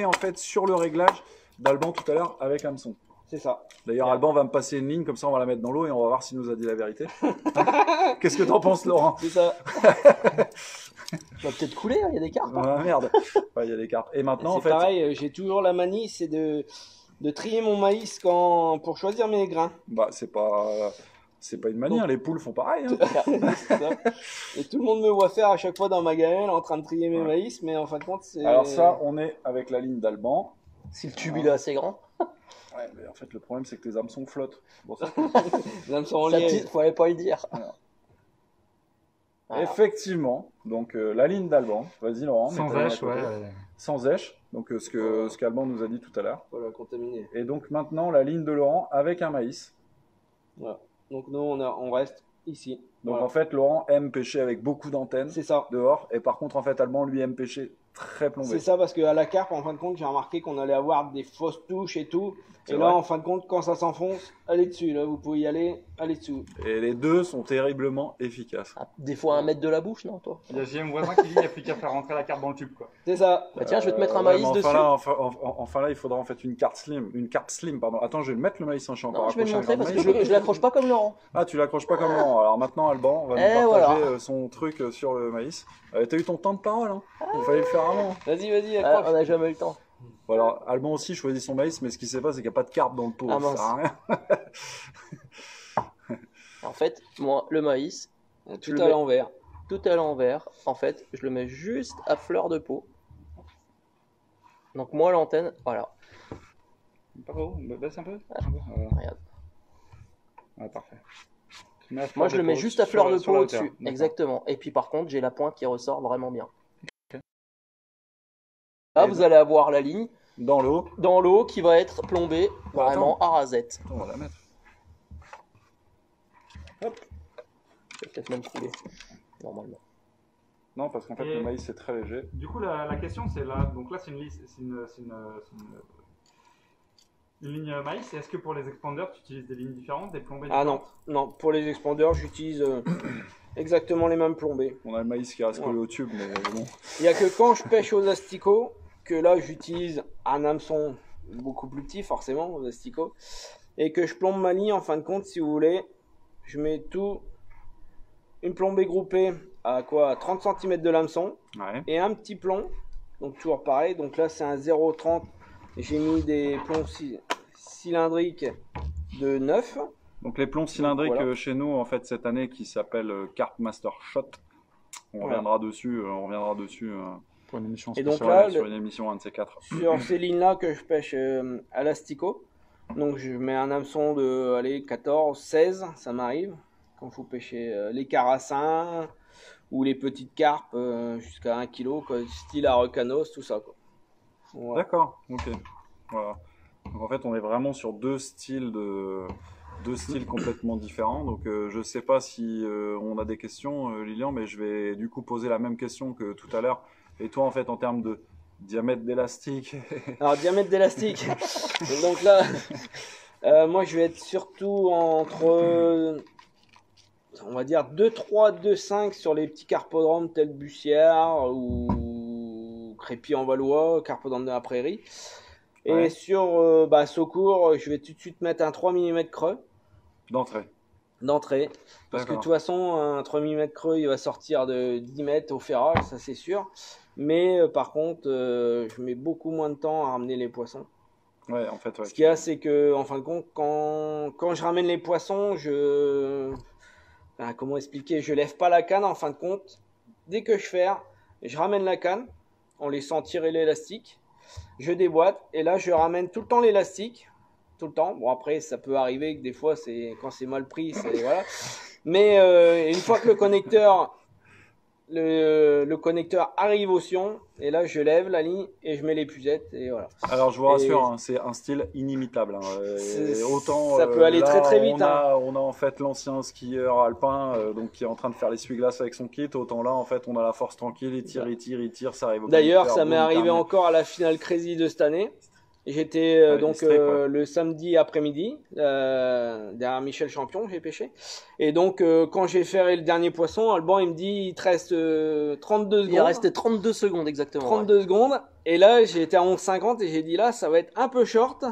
en fait sur le réglage d'Alban tout à l'heure avec l'hameçon.
C'est ça.
D'ailleurs, Alban va me passer une ligne, comme ça on va la mettre dans l'eau et on va voir s'il nous a dit la vérité. Qu'est-ce que t'en penses, Laurent?
C'est ça.
Va peut-être couler, il y a des carpes.
Ah, merde. Il y a des carpes. Et maintenant, en fait...
pareil, j'ai toujours la manie, c'est de trier mon maïs pour choisir mes grains.
C'est pas... C'est pas une manie, les poules font pareil. Hein.
Et tout le monde me voit faire à chaque fois dans ma gamelle en train de trier mes maïs, mais en fin de compte, c'est...
Alors ça, on est avec la ligne d'Alban.
Si le tube il est assez grand.
Ouais, mais en fait, le problème, c'est que tes hameçons flottent. Bon, ça,
les hameçons en liège.
Fallait pas le dire.
Voilà. Effectivement, donc la ligne d'Alban. Vas-y, Laurent.
Sans èche, ouais.
Sans èche, donc ce qu'Alban nous a dit tout à l'heure.
Voilà, contaminé.
Et donc maintenant, la ligne de Laurent avec un maïs.
Voilà. Donc nous, on reste ici.
Donc
voilà.
en fait, Laurent aime pêcher avec beaucoup d'antennes.
C'est ça.
Dehors. Et par contre, en fait, Alban, lui, aime pêcher très plombé.
C'est ça, parce qu'à la carpe, en fin de compte, j'ai remarqué qu'on allait avoir des fausses touches et tout. Et là, en fin de compte, quand ça s'enfonce, allez dessus. Là, vous pouvez y aller, allez dessous.
Et les deux sont terriblement efficaces.
Des fois 1 mètre de la bouche, non, toi?
Il y a JM voisin qui dit qu'il n'y a plus qu'à faire rentrer la carte dans le tube, quoi.
C'est ça.
Bah tiens, je vais te mettre un maïs dessus.
Enfin là, il faudra en fait une carpe slim, pardon. Attends, je vais mettre le maïs, je suis encore
non, je vais le
accroché
montrer parce que je l'accroche pas comme Laurent.
Ah, tu l'accroches pas comme Laurent. Alors maintenant, Alban va nous partager son truc sur le maïs. T'as eu ton temps de parole, hein. Il fallait le faire avant.
Vas-y, accroche.
On n'a jamais eu le temps.
Bon, alors, Alban aussi choisit son maïs, mais ce qui se passe, c'est qu'il n'y a pas de carpe dans le pot.
Ah, mince.
Ça sert à rien.
En fait, moi, le maïs,
tout à l'envers.
Tout à l'envers. En fait, je le mets juste à fleur de peau. Donc moi, l'antenne, voilà.
Pas trop, baisse un peu.
Regarde.
Ouais, parfait.
Moi, je le mets juste à fleur de peau au-dessus. Exactement. Et puis par contre, j'ai la pointe qui ressort vraiment bien. Là, vous allez avoir la ligne
dans
l'eau qui va être plombée vraiment à rasette.
On va la mettre.
Hop. Je vais peut-être même couler, normalement.
Non, parce qu'en fait, le maïs, c'est très léger.
Du coup, la question, c'est là. Donc là, c'est une ligne maïs. Est-ce que pour les expanders, tu utilises des lignes différentes, des plombées différentes?
Non. Pour les expanders, j'utilise exactement les mêmes plombées.
On a le maïs qui reste collé au tube, mais bon.
Il n'y a que quand je pêche aux asticots que là, j'utilise un hameçon beaucoup plus petit, forcément, aux asticots, et que je plombe ma ligne. En fin de compte, si vous voulez, je mets une plombée groupée à 30 cm de l'hameçon et un petit plomb. Donc toujours pareil. Donc là, c'est un 0,30. J'ai mis des plombs cylindriques de 9.
Donc les plombs cylindriques chez nous, en fait, cette année, qui s'appelle Carp Master Shot. On reviendra dessus. Pour une émission spéciale, sur une émission 1 de ces 4.
Sur ces lignes-là que je pêche à l'asticot. Donc je mets un hameçon de 14, 16, ça m'arrive. Quand vous pêchez les carassins ou les petites carpes jusqu'à 1 kg, style Araucanos, tout ça.
Voilà. D'accord, ok. Voilà. Donc en fait, on est vraiment sur deux styles complètement différents. Donc je sais pas si on a des questions, Lilian, mais je vais du coup poser la même question que tout à l'heure. Et toi, en fait, en termes de diamètre d'élastique.
Alors, diamètre d'élastique. Donc là, moi, je vais être surtout entre, on va dire, 2,3, 2,5 sur les petits carpodromes tels Bussière ou Crépy-en-Valois, carpodrome de la Prairie. Et sur Saucourt, je vais tout de suite mettre un 3 mm creux. D'entrée. Parce que de toute façon, un 3 mm creux, il va sortir de 10 mètres au ferrage, ça c'est sûr. Mais par contre, je mets beaucoup moins de temps à ramener les poissons.
Ouais, en fait,
Ce qu'il y a, c'est que, en fin de compte, quand je ramène les poissons, comment expliquer, je lève pas la canne, en fin de compte. Dès que je ferre, je ramène la canne, en laissant tirer l'élastique. Je déboîte, et là, je ramène tout le temps l'élastique. Tout le temps. Bon, après, ça peut arriver que des fois, quand c'est mal pris, voilà. Mais une fois que le connecteur arrive au sion, et là je lève la ligne et je mets les puzettes et voilà.
Alors je vous rassure, c'est un style inimitable. Autant
ça peut aller très très vite.
On a en fait l'ancien skieur alpin donc qui est en train de faire l'essuie-glace avec son kit. Autant là en fait on a la force tranquille, il tire, ça arrive.
D'ailleurs ça m'est arrivé encore à la finale Crazy de cette année. J'étais le samedi après-midi derrière Michel Champion, j'ai pêché. Et donc quand j'ai ferré le dernier poisson, Alban il me dit il te reste 32 secondes.
Il restait 32 secondes exactement.
32 secondes. Et là j'étais à 11,50 et j'ai dit là ça va être un peu short.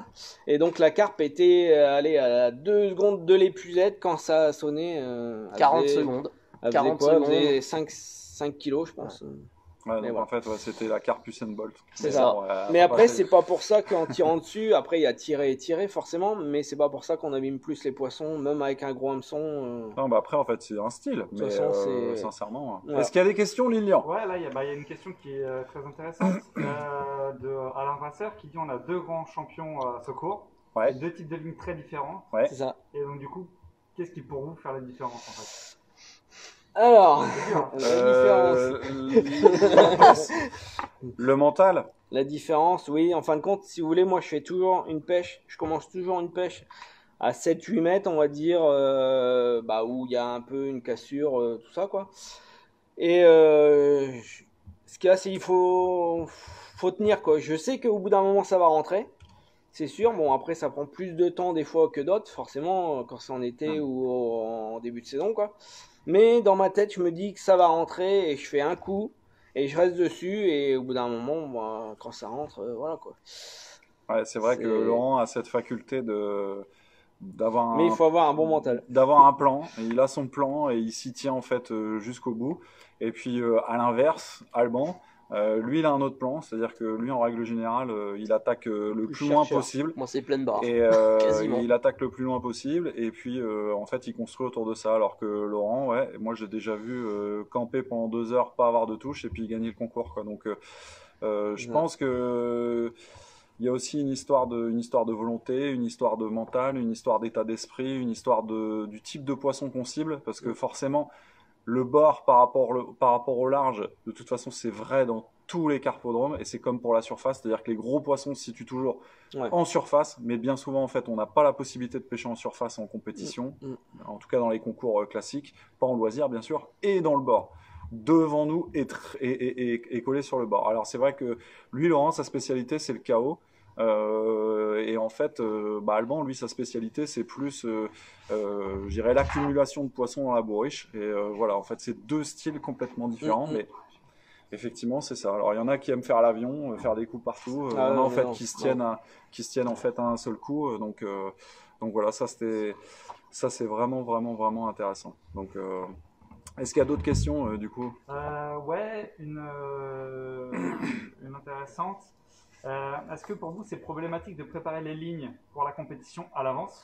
Et donc la carpe était à 2 secondes de l'épuisette quand ça a sonné.
40 secondes.
Elle faisait 5 kilos je pense.
Ouais, donc en fait, c'était la carpe Usain Bolt.
C'est ça. Mais après, c'est pas pour ça qu'en tirant dessus, après il y a tirer et tirer forcément, mais c'est pas pour ça qu'on abîme plus les poissons, même avec un gros hameçon.
Non, bah après, en fait, c'est un style. De toute façon, sincèrement.
Ouais.
Est-ce qu'il y a des questions, Lilian?
Ouais, là, il y a une question qui est très intéressante de Alain Vasseur qui dit on a 2 grands champions secours, 2 types de lignes très différents.
C'est ça.
Et donc, du coup, qu'est-ce qui pour vous faire la différence en fait?
Alors, la
différence. Le mental.
La différence, oui. En fin de compte, si vous voulez, moi, je fais toujours une pêche. Je commence toujours une pêche à 7-8 mètres, on va dire, où il y a un peu une cassure, tout ça, quoi. Et ce qu'il y a, c'est qu'il faut tenir, quoi. Je sais qu'au bout d'un moment, ça va rentrer. C'est sûr. Bon, après, ça prend plus de temps des fois que d'autres, forcément, quand c'est en été ou en début de saison, quoi. Mais dans ma tête, je me dis que ça va rentrer et je fais un coup et je reste dessus et au bout d'un moment, quand ça rentre, voilà quoi.
Ouais, c'est vrai que Laurent a cette faculté d'avoir
Mais il faut avoir un bon mental.
D'avoir un plan. Et il a son plan et il s'y tient en fait jusqu'au bout. Et puis à l'inverse, Alban, lui il a un autre plan, c'est-à-dire que lui en règle générale il attaque le plus loin possible.
Moi c'est pleine barre.
Et il attaque le plus loin possible et puis en fait il construit autour de ça. Alors que Laurent, moi j'ai déjà vu camper pendant 2 heures, pas avoir de touche et puis gagner le concours quoi. Donc je pense que il y a aussi une histoire de volonté, une histoire de mental, une histoire d'état d'esprit, une histoire du type de poisson qu'on cible parce que forcément le bord par rapport au large, de toute façon, c'est vrai dans tous les carpodromes et c'est comme pour la surface, c'est-à-dire que les gros poissons se situent toujours en surface, mais bien souvent, en fait, on n'a pas la possibilité de pêcher en surface en compétition, en tout cas dans les concours classiques, pas en loisir, bien sûr, et dans le bord, devant nous et collé sur le bord. Alors, c'est vrai que lui, Laurent, sa spécialité, c'est le KO. Et en fait, Alban, lui, sa spécialité, c'est plus, je dirais, l'accumulation de poissons dans la bourriche. Et voilà, en fait, c'est 2 styles complètement différents, mais effectivement, c'est ça. Alors, il y en a qui aiment faire l'avion, faire des coups partout. Il y en a en fait qui se tiennent en fait à un seul coup. Donc voilà, ça c'est vraiment, vraiment, vraiment intéressant. Donc, est-ce qu'il y a d'autres questions du coup?
Ouais, une intéressante. Est-ce que pour vous c'est problématique de préparer les lignes pour la compétition à l'avance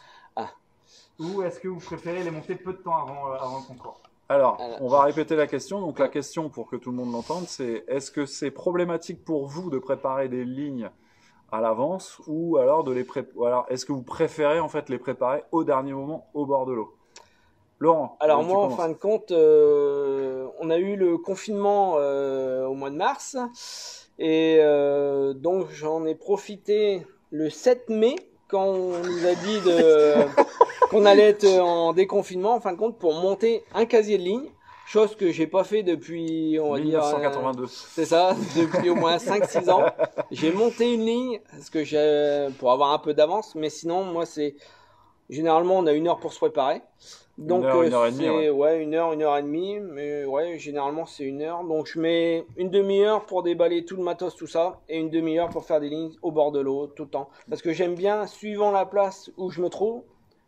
ou est-ce que vous préférez les monter peu de temps avant le concours?
Alors, on va répéter la question. Donc la question pour que tout le monde l'entende, c'est est-ce que c'est problématique pour vous de préparer des lignes à l'avance ou alors est-ce que vous préférez en fait les préparer au dernier moment au bord de l'eau? Laurent.
Alors moi, en fin de compte, on a eu le confinement au mois de mars. Et donc j'en ai profité le 7 mai quand on nous a dit qu'on allait être en déconfinement en fin de compte pour monter un casier de ligne, chose que j'ai pas fait depuis on va
1982.
C'est ça, depuis au moins 5-6 ans. J'ai monté une ligne parce que pour avoir un peu d'avance, mais sinon moi c'est généralement on a 1 heure pour se préparer. Donc
1 heure et demie,
c'est 1 heure et demie, mais généralement c'est 1 heure. Donc je mets une demi-heure pour déballer tout le matos, tout ça, et une demi-heure pour faire des lignes au bord de l'eau tout le temps. Parce que j'aime bien, suivant la place où je me trouve,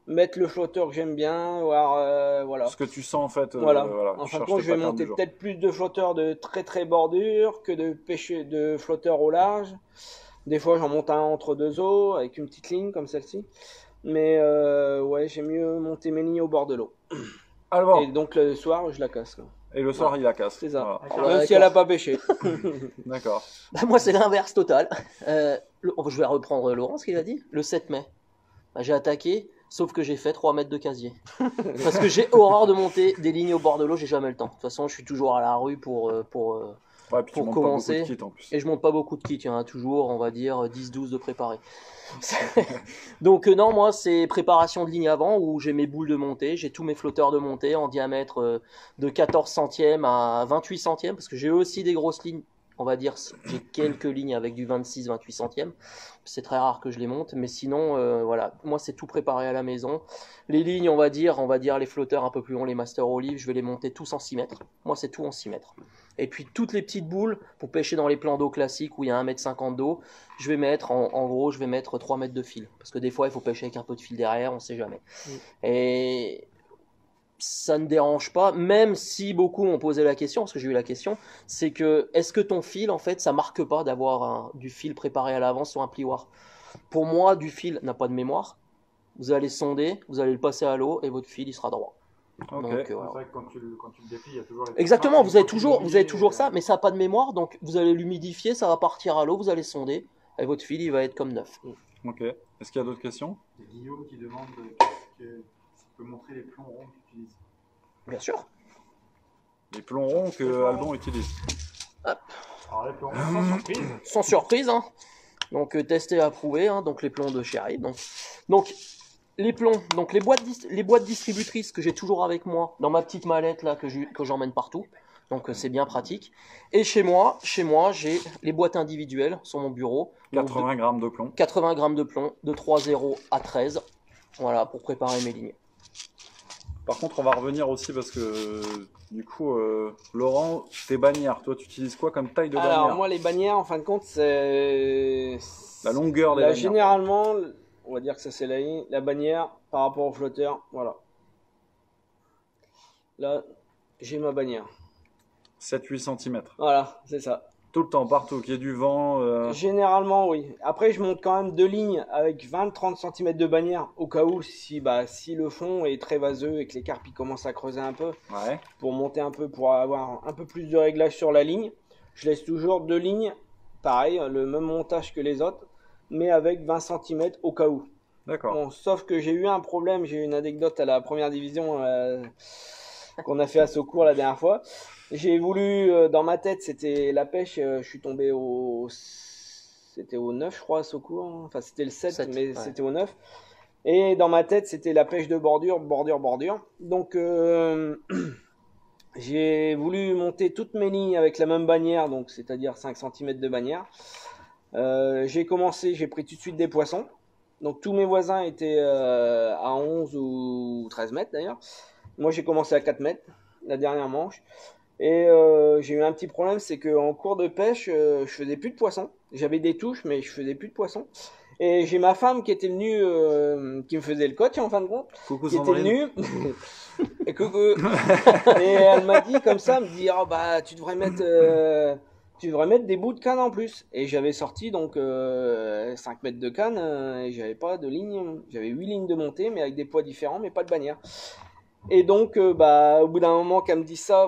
mettre le flotteur que j'aime bien, voilà.
Ce que tu sens en fait.
Voilà. En fin de compte, je vais monter peut-être plus de flotteurs de très très bordure que de flotteurs au large. Des fois j'en monte un entre 2 eaux avec une petite ligne comme celle-ci. Mais j'aime mieux monter mes lignes au bord de l'eau.
Alors,
et donc le soir, je la casse. Quoi.
Et le soir, il la casse.
C'est ça.
Voilà.
Même si elle n'a pas pêché.
D'accord.
Moi, c'est l'inverse total. Je vais reprendre Laurent, ce qu'il a dit. Le 7 mai, j'ai attaqué, sauf que j'ai fait 3 mètres de casier. Parce que j'ai horreur de monter des lignes au bord de l'eau, j'ai jamais le temps. De toute façon, je suis toujours à la rue pour commencer.
Kit, en plus.
Et je monte pas beaucoup de kits, il y en a toujours, on va dire, 10-12 de préparés. Donc non, moi c'est préparation de ligne avant où j'ai mes boules de montée, j'ai tous mes flotteurs de montée en diamètre de 14 centièmes à 28 centièmes parce que j'ai aussi des grosses lignes, on va dire j'ai quelques lignes avec du 26-28 centièmes, c'est très rare que je les monte, mais sinon voilà, moi c'est tout préparé à la maison. Les lignes on va dire les flotteurs un peu plus longs, les Master Olive, je vais les monter tous en 6 mètres, moi c'est tout en 6 mètres. Et puis toutes les petites boules pour pêcher dans les plans d'eau classiques où il y a 1,50 m d'eau, je vais mettre en gros je vais mettre 3 mètres de fil parce que des fois il faut pêcher avec un peu de fil derrière, on sait jamais. Et ça ne dérange pas, même si beaucoup m'ont posé la question, parce que j'ai eu la question, c'est que est-ce que ton fil, en fait, ça marque pas d'avoir du fil préparé à l'avance sur un plioir? Pour moi, du fil n'a pas de mémoire. Vous allez sonder, vous allez le passer à l'eau et votre fil il sera droit.
Ok.
Donc, c'est vrai que quand tu le déplies, il y a toujours les
Exactement, vous avez toujours
et,
ça, mais ça n'a pas de mémoire, donc vous allez l'humidifier, ça va partir à l'eau, vous allez sonder, et votre fil il va être comme neuf.
Ok. Est-ce qu'il y a d'autres questions?
C'est Guillaume qui demande si tu peux montrer les plombs ronds que tu utilises.
Bien sûr.
Les plombs ronds que Alban utilise.
Alors les plombs ronds, sans surprise.
Sans surprise, hein. Donc testé et approuvé, hein, donc les plombs de chez Harry. Donc les plombs, donc les boîtes distributrices que j'ai toujours avec moi dans ma petite mallette là que j'emmène partout. Donc c'est bien pratique. Et chez moi, j'ai les boîtes individuelles sur mon bureau.
80 grammes de plomb.
80 grammes de plomb, de 3,0 à 13. Voilà, pour préparer mes lignes.
Par contre, on va revenir aussi parce que du coup, Laurent, tes bannières, toi, tu utilises quoi comme taille de bannière?
Alors moi, les bannières, en fin de compte, c'est
la longueur des
là,
bannières.
généralement, on va dire que ça c'est la bannière par rapport au flotteur. Voilà. Là, j'ai ma bannière.
7-8 cm.
Voilà, c'est ça.
Tout le temps, partout, qu'il y ait du vent.
Généralement, oui. Après, je monte quand même deux lignes avec 20-30 cm de bannière au cas où si le fond est très vaseux et que les carpes commencent à creuser un peu,
Ouais.
pour monter un peu, pour avoir un peu plus de réglage sur la ligne. Je laisse toujours deux lignes, pareil, le même montage que les autres, mais avec 20 cm au cas où.
D'accord.
Bon, sauf que j'ai eu un problème, j'ai eu une anecdote à la première division qu'on a fait à Secours la dernière fois. J'ai voulu, dans ma tête, c'était la pêche, je suis tombé c'était au 9, je crois, à Secours. Enfin, c'était le 7, mais ouais. C'était au 9. Et dans ma tête, c'était la pêche de bordure. Donc, j'ai voulu monter toutes mes lignes avec la même bannière, donc c'est-à-dire 5 cm de bannière. J'ai pris tout de suite des poissons. Donc, tous mes voisins étaient à 11 ou 13 mètres d'ailleurs. Moi, j'ai commencé à 4 mètres, la dernière manche. Et j'ai eu un petit problème, c'est qu'en cours de pêche, je faisais plus de poissons. J'avais des touches, mais je faisais plus de poissons. Et j'ai ma femme qui était venue, qui me faisait le coach en fin de compte,
coucou
qui
Sandrine.
était venue. Et coucou. Et elle m'a dit comme ça, me dit, oh, bah tu devrais mettre des bouts de canne en plus. Et j'avais sorti donc 5 mètres de canne et j'avais pas de ligne. J'avais 8 lignes de montée, mais avec des poids différents, mais pas de bannière. Et donc, au bout d'un moment qu'elle me dit ça,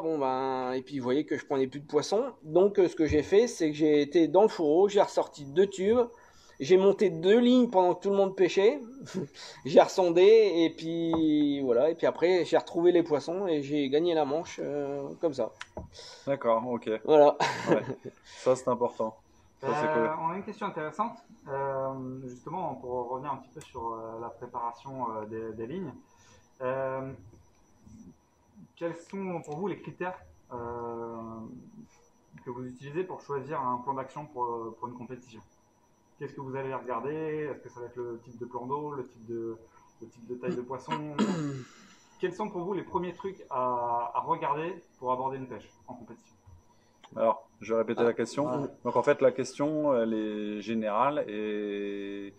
et puis vous voyez que je prenais plus de poissons. Donc, ce que j'ai fait, c'est que j'ai été dans le fourreau, j'ai ressorti 2 tubes, j'ai monté 2 lignes pendant que tout le monde pêchait, j'ai ressondé, et puis voilà. Et puis après, j'ai retrouvé les poissons et j'ai gagné la manche comme ça.
D'accord, ok.
Voilà.
Ouais. Ça, c'est important. Ça, c'est cool.
On a une question intéressante, justement, pour revenir un petit peu sur la préparation des lignes. Quels sont pour vous les critères que vous utilisez pour choisir un plan d'action pour une compétition? Qu'est-ce que vous allez regarder? Est-ce que ça va être le type de plan d'eau, le type de taille de poisson? Quels sont pour vous les premiers trucs à regarder pour aborder une pêche en compétition?
Alors, je vais répéter la question. Donc en fait, la question, elle est générale. Et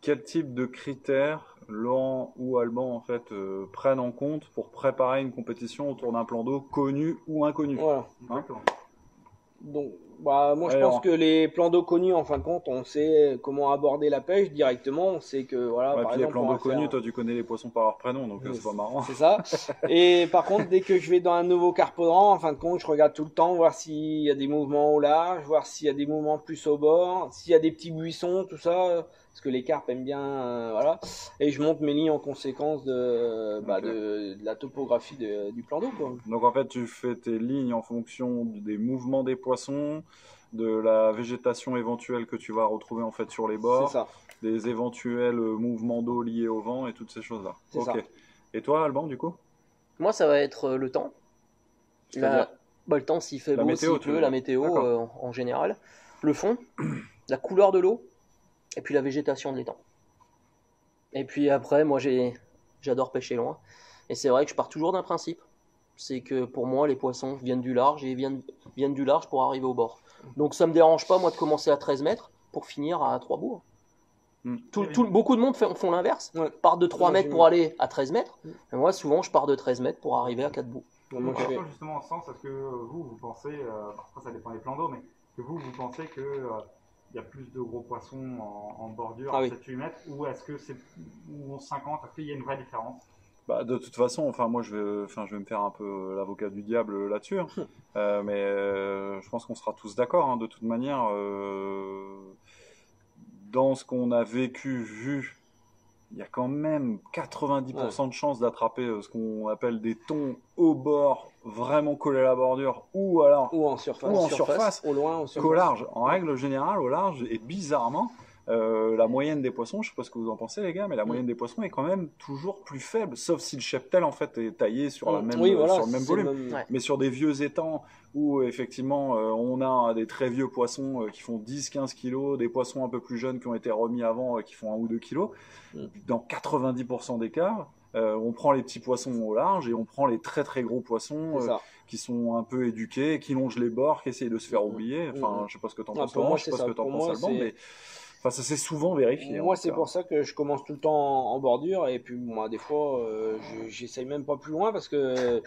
quel type de critères Laurent ou Alban en fait prennent en compte pour préparer une compétition autour d'un plan d'eau connu ou inconnu?
Voilà.
Hein?
Donc, moi je pense que les plans d'eau connus, en fin de compte, on sait comment aborder la pêche directement. On sait que voilà.
Ouais,
par
puis
exemple,
les plans d'eau connus, toi tu connais les poissons par leur prénom, donc c'est pas marrant.
C'est ça. Et par contre, dès que je vais dans un nouveau carpodran, en fin de compte, je regarde tout le temps, voir s'il y a des mouvements au large, voir s'il y a des mouvements plus au bord, s'il y a des petits buissons, tout ça. Parce que les carpes aiment bien, voilà. Et je monte mes lignes en conséquence de la topographie du plan d'eau, quoi.
Donc en fait, tu fais tes lignes en fonction des mouvements des poissons, de la végétation éventuelle que tu vas retrouver en fait sur les bords,
c'est ça.
Des éventuels mouvements d'eau liés au vent et toutes ces choses-là.
C'est ça.
Et toi, Alban, du coup?
Moi, ça va être le temps. Le temps, s'il fait beau, s'il pleut, la météo en général. Le fond, la couleur de l'eau, et puis la végétation de l'étang. Et puis après, moi, j'adore pêcher loin. Et c'est vrai que je pars toujours d'un principe. C'est que pour moi, les poissons viennent du large et viennent du large pour arriver au bord. Donc ça me dérange pas, moi, de commencer à 13 mètres pour finir à 3 bourgs. Beaucoup de monde font l'inverse, partent de 3 mètres pour aller à 13 mètres. Et moi, souvent, je pars de 13 mètres pour arriver à 4 bouts.
Justement, en ce sens, est-ce que vous pensez, après ça dépend des plans d'eau, mais que vous pensez que il y a plus de gros poissons en bordure à 7-8 mètres, ou est-ce que c'est ou 50, est-ce qu'il y a une vraie différence?
Bah, de toute façon, enfin moi je vais me faire un peu l'avocat du diable là-dessus, mais je pense qu'on sera tous d'accord, hein, de toute manière. Dans ce qu'on a vu, il y a quand même 90% de chances d'attraper ce qu'on appelle des thons au bord, vraiment collés à la bordure, ou
en surface, au loin,
qu'au large. En règle générale, au large, et bizarrement, la moyenne des poissons, je sais pas ce que vous en pensez les gars, mais la moyenne des poissons est quand même toujours plus faible, sauf si le cheptel en fait est taillé sur, sur le même volume. Mais sur des vieux étangs où effectivement on a des très vieux poissons qui font 10-15 kilos, des poissons un peu plus jeunes qui ont été remis avant qui font 1 ou 2 kilos, dans 90% des cas, on prend les petits poissons au large et on prend les très très gros poissons qui sont un peu éduqués, qui longent les bords, qui essayent de se faire oublier. Enfin, je sais pas ce que t'en penses, je sais pas ce que t'en penses, Alban, mais enfin, ça s'est souvent vérifié.
Moi, c'est pour ça que je commence tout le temps en bordure, et puis moi, des fois, j'essaye même pas plus loin parce que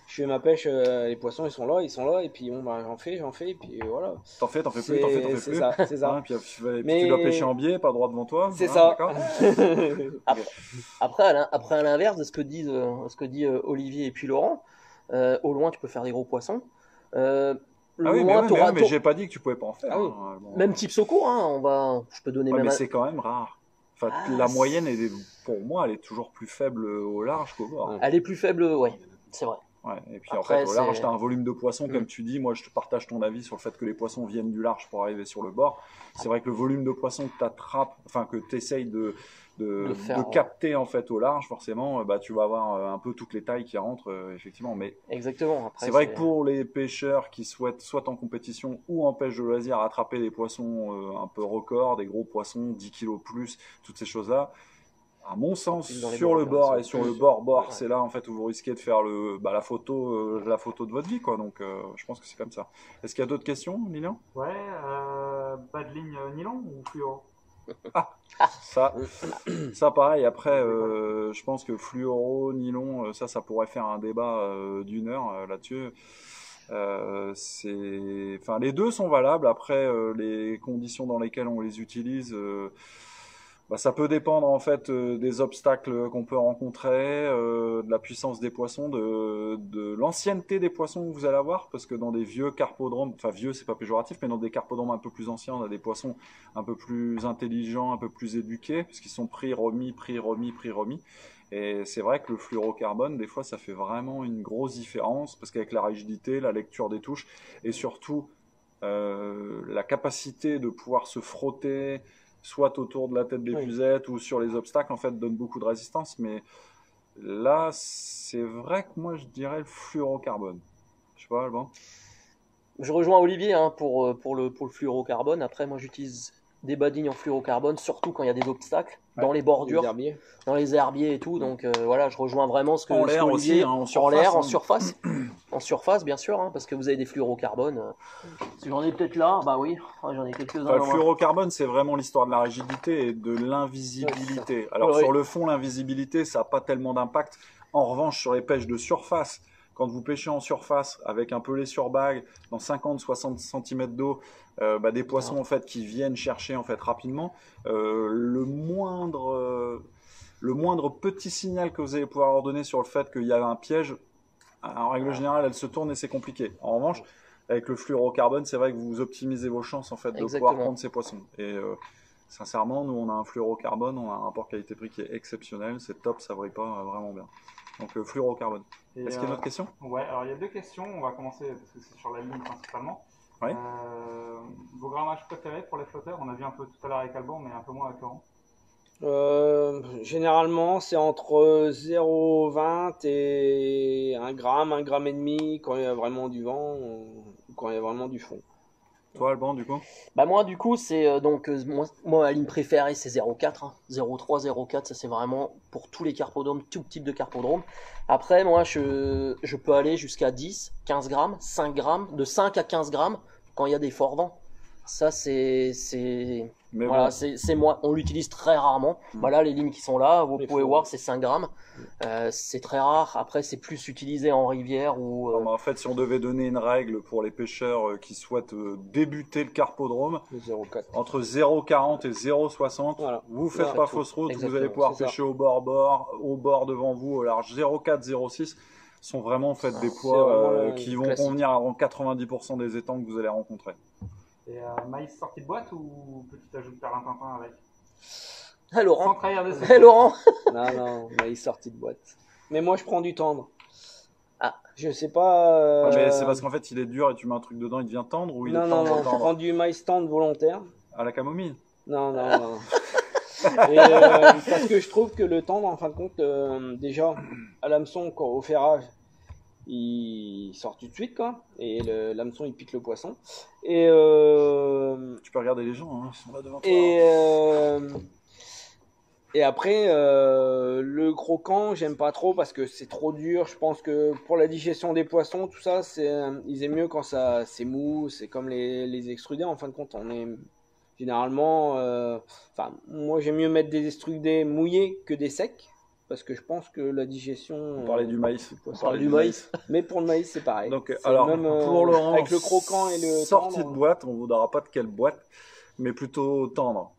je fais ma pêche, les poissons ils sont là, et puis bon, bah, j'en fais, et puis voilà.
T'en fais plus. C'est
ça.
Hein, puis tu dois pêcher en biais, pas droit devant toi.
C'est ça.
Après, à l'inverse de ce que dit Olivier et puis Laurent, au loin, tu peux faire des gros poissons.
Mais j'ai pas dit que tu pouvais pas en faire.
Même type secours, hein, je peux donner même.
Mais c'est quand même rare. Enfin, la moyenne, pour moi, elle est toujours plus faible au large qu'au bord.
Elle est plus faible, c'est vrai.
Et puis après, au large, tu as un volume de poissons, comme tu dis. Moi, je te partage ton avis sur le fait que les poissons viennent du large pour arriver sur le bord. C'est vrai que le volume de poissons que tu attrapes, enfin que tu essayes de capter en fait au large, forcément, tu vas avoir un peu toutes les tailles qui rentrent, effectivement. Mais
exactement. Après,
c'est vrai que pour les pêcheurs qui souhaitent, soit en compétition ou en pêche de loisir, attraper des poissons un peu records, des gros poissons, 10 kilos plus, toutes ces choses-là, à mon sens, sur le bord et sur le bord, c'est là en fait où vous risquez de faire la photo de votre vie, quoi. Donc, je pense que c'est comme ça. Est-ce qu'il y a d'autres questions, Lilian?
Ouais, pas de ligne nylon ou fluoro?
Ça pareil. Après, je pense que fluoro, nylon, ça pourrait faire un débat d'1 heure là-dessus. Enfin, les deux sont valables. Après, les conditions dans lesquelles on les utilise, ça peut dépendre en fait des obstacles qu'on peut rencontrer, de la puissance des poissons, de l'ancienneté des poissons que vous allez avoir, parce que dans des vieux carpodromes, enfin vieux c'est pas péjoratif, mais dans des carpodromes un peu plus anciens, on a des poissons un peu plus intelligents, un peu plus éduqués, parce qu'ils sont pris, remis. Et c'est vrai que le fluorocarbone, des fois, ça fait vraiment une grosse différence, parce qu'avec la rigidité, la lecture des touches, et surtout la capacité de pouvoir se frotter, soit autour de la tête des puzettes ou sur les obstacles, en fait, donne beaucoup de résistance. Mais là, c'est vrai que moi, je dirais le fluorocarbone. Je sais pas, Alban.
Je rejoins Olivier pour le fluorocarbone. Après, moi, j'utilise des badines en fluorocarbone, surtout quand il y a des obstacles, dans les bordures, dans les herbiers et tout. Donc voilà, je rejoins vraiment ce que
en l'air
Olivier,
aussi,
en surface. En surface, bien sûr, parce que vous avez des fluorocarbones. J'en ai peut-être là, j'en ai quelques-uns.
Le fluorocarbone, c'est vraiment l'histoire de la rigidité et de l'invisibilité. Alors sur le fond, l'invisibilité, ça n'a pas tellement d'impact. En revanche, sur les pêches de surface, quand vous pêchez en surface avec un pelet sur bague dans 50-60 cm d'eau, des poissons en fait qui viennent chercher en fait rapidement, le moindre petit signal que vous allez pouvoir leur donner sur le fait qu'il y a un piège, en règle générale, elle se tourne et c'est compliqué. En revanche, avec le fluorocarbone, c'est vrai que vous optimisez vos chances en fait de pouvoir prendre ces poissons. Et sincèrement, nous on a un fluorocarbone, on a un rapport qualité-prix qui est exceptionnel, c'est top, ça brille pas vraiment bien. Donc fluorocarbone. Est-ce qu'il y a une autre question?
Ouais, alors il y a 2 questions, on va commencer parce que c'est sur la ligne principalement. Vos grammages préférés pour les flotteurs? On a vu un peu tout à l'heure avec Alban, mais un peu moins avec Laurent.
Généralement, c'est entre 0,20 et 1 gramme, 1 gramme et demi quand il y a vraiment du vent ou quand il y a vraiment du fond.
Toi, Alban, du coup?
Moi, du coup, c'est moi, la ligne préférée, c'est 0,4. 0,3, 0,4, ça c'est vraiment pour tous les carpodromes, tout type de carpodrome. Après, moi, je peux aller jusqu'à 10, 15 grammes, 5 grammes, de 5 à 15 grammes quand il y a des forts vents. Ça, c'est
Mais
voilà,
bon.
c'est moins, on l'utilise très rarement. Voilà, les lignes qui sont là, vous pouvez voir, c'est 5 grammes. C'est très rare. Après, c'est plus utilisé en rivière ou.
Non, mais en fait, si on devait donner une règle pour les pêcheurs qui souhaitent débuter le carpodrome, entre 0,40 et 0,60,
voilà.
vous faites pas fausse route, vous allez pouvoir pêcher au bord devant vous, au large 0,4, 0,6. Sont vraiment en fait des poids qui vont convenir à 90% des étangs que vous allez rencontrer.
Et maïs sorti de boîte ou petit ajout de perlimpinpin avec?
Hey Laurent.
Sans trahir de
Hey Laurent.
Non, maïs sorti de boîte. Mais moi je prends du tendre.
Ah.
Je sais pas.
Mais c'est parce qu'en fait il est dur et tu mets un truc dedans, il devient tendre ou il est tendre?
Non, je prends du maïs tendre volontaire.
À la camomille?
Non. Et, parce que je trouve que le tendre, en fin de compte, déjà, à l'hameçon, au ferrage, il sort tout de suite, quoi. Et l'hameçon, il pique le poisson. Et
tu peux regarder les gens, hein, ils sont là devant toi.
Et après, le croquant, j'aime pas trop parce que c'est trop dur. Je pense que pour la digestion des poissons, tout ça, ils aiment mieux quand c'est mou. C'est comme les extrudés, en fin de compte. On est généralement, moi j'aime mieux mettre des extrudés mouillés que des secs parce que je pense que la digestion.
On parlait du maïs.
On parlait du maïs.
Mais pour le maïs, c'est pareil.
Donc, alors,
même,
pour Laurent,
avec le croquant et le
sortie
tendre,
de boîte, on ne vous dira pas de quelle boîte, mais plutôt tendre.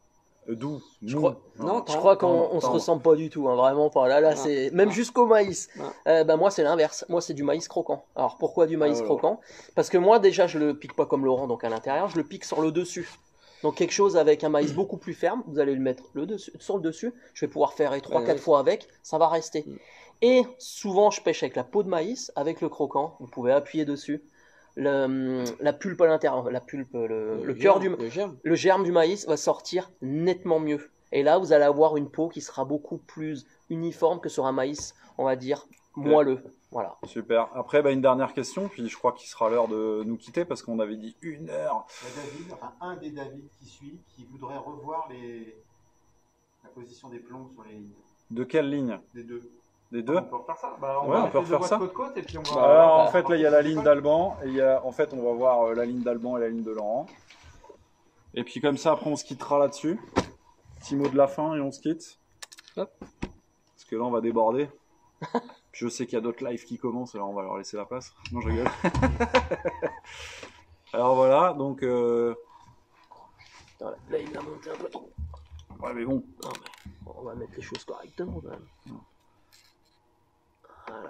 Doux.
Je crois,
non,
je crois qu'on se ressemble pas du tout, hein, vraiment pas. Là, c'est même jusqu'au maïs. Moi, c'est l'inverse. Moi, c'est du maïs croquant. Alors, pourquoi du maïs croquant? Parce que moi, déjà, je le pique pas comme Laurent, donc à l'intérieur, je le pique sur le dessus. Donc quelque chose avec un maïs beaucoup plus ferme, vous allez le mettre sur le dessus, je vais pouvoir faire 3-4 fois avec, ça va rester. Et souvent je pêche avec la peau de maïs, avec le croquant, vous pouvez appuyer dessus. La pulpe à l'intérieur, le germe du maïs va sortir nettement mieux. Et là vous allez avoir une peau qui sera beaucoup plus uniforme que sur un maïs, on va dire, moelleux. Voilà.
Super. Après, une dernière question, puis je crois qu'il sera l'heure de nous quitter parce qu'on avait dit 1 heure.
Un des David qui suit, qui voudrait revoir la position des plombs sur les lignes.
De quelle ligne?
Des deux.
Des deux?
On peut refaire ça.
On peut refaire ça.
Côte, et puis on va...
Alors, en fait, là, il y a la ligne d'Alban, et en fait, on va voir la ligne d'Alban et la ligne de Laurent. Et puis, comme ça, après, on se quittera là-dessus. Petit mot de la fin et on se quitte.
Hop.
Parce que là, on va déborder. Je sais qu'il y a d'autres lives qui commencent, alors on va leur laisser la place. Non, je rigole. Alors voilà, donc...
Là, il a monté un peu trop.
Ouais, mais bon.
Non, mais on va mettre les choses correctement quand même. Voilà.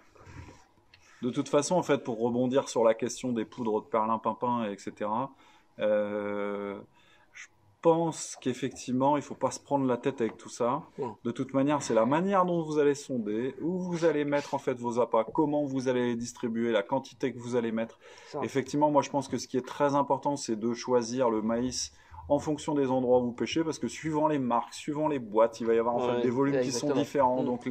De toute façon, en fait, pour rebondir sur la question des poudres de perlimpinpin, etc., je pense qu'effectivement, il ne faut pas se prendre la tête avec tout ça. De toute manière, c'est la manière dont vous allez sonder, où vous allez mettre en fait vos appâts, comment vous allez les distribuer, la quantité que vous allez mettre. Effectivement, moi je pense que ce qui est très important, c'est de choisir le maïs en fonction des endroits où vous pêchez, parce que suivant les marques, suivant les boîtes, il va y avoir en fait des volumes qui sont différents, donc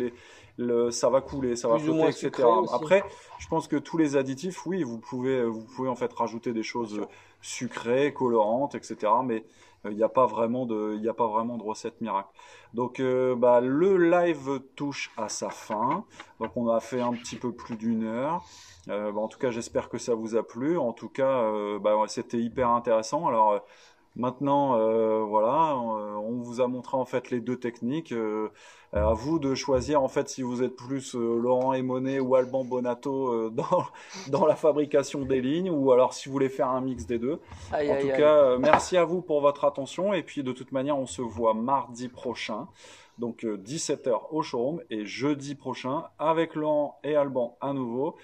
ça va couler, ça va flotter, etc. Après, je pense que tous les additifs, oui, vous pouvez en fait rajouter des choses sucrées, colorantes, etc. Mais il n'y a pas vraiment de recette miracle. Donc le live touche à sa fin. Donc on a fait un petit peu plus d'1 heure. En tout cas, j'espère que ça vous a plu. En tout cas, c'était hyper intéressant. Alors maintenant, on vous a montré en fait les deux techniques. À vous de choisir en fait si vous êtes plus Laurent Emonet ou Alban Bonato dans la fabrication des lignes, ou alors si vous voulez faire un mix des deux. En tout cas, merci à vous pour votre attention, et puis de toute manière on se voit mardi prochain, donc 17h au showroom, et jeudi prochain avec Laurent et Alban à nouveau.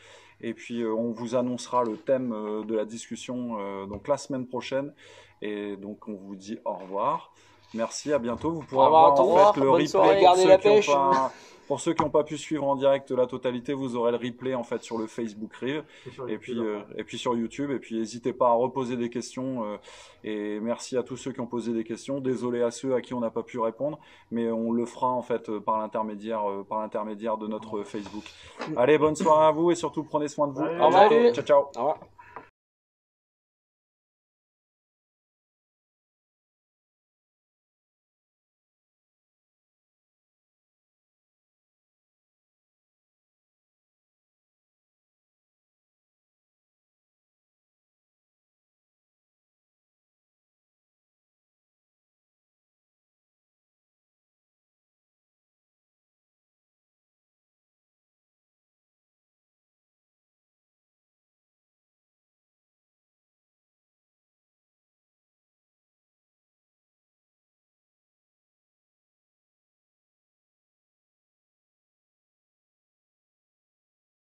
Et puis on vous annoncera le thème de la discussion donc la semaine prochaine, et donc on vous dit au revoir. Merci, à bientôt. Vous pourrez avoir en fait le replay pour ceux qui n'ont pas pu suivre en direct la totalité. Vous aurez le replay en fait sur le Facebook Rive et puis sur YouTube. Et puis n'hésitez pas à reposer des questions. Et merci à tous ceux qui ont posé des questions. Désolé à ceux à qui on n'a pas pu répondre, mais on le fera en fait par l'intermédiaire de notre Facebook. Allez, bonne soirée à vous et surtout prenez soin de vous.
Ciao, ciao.
Ciao, ciao.
Au revoir.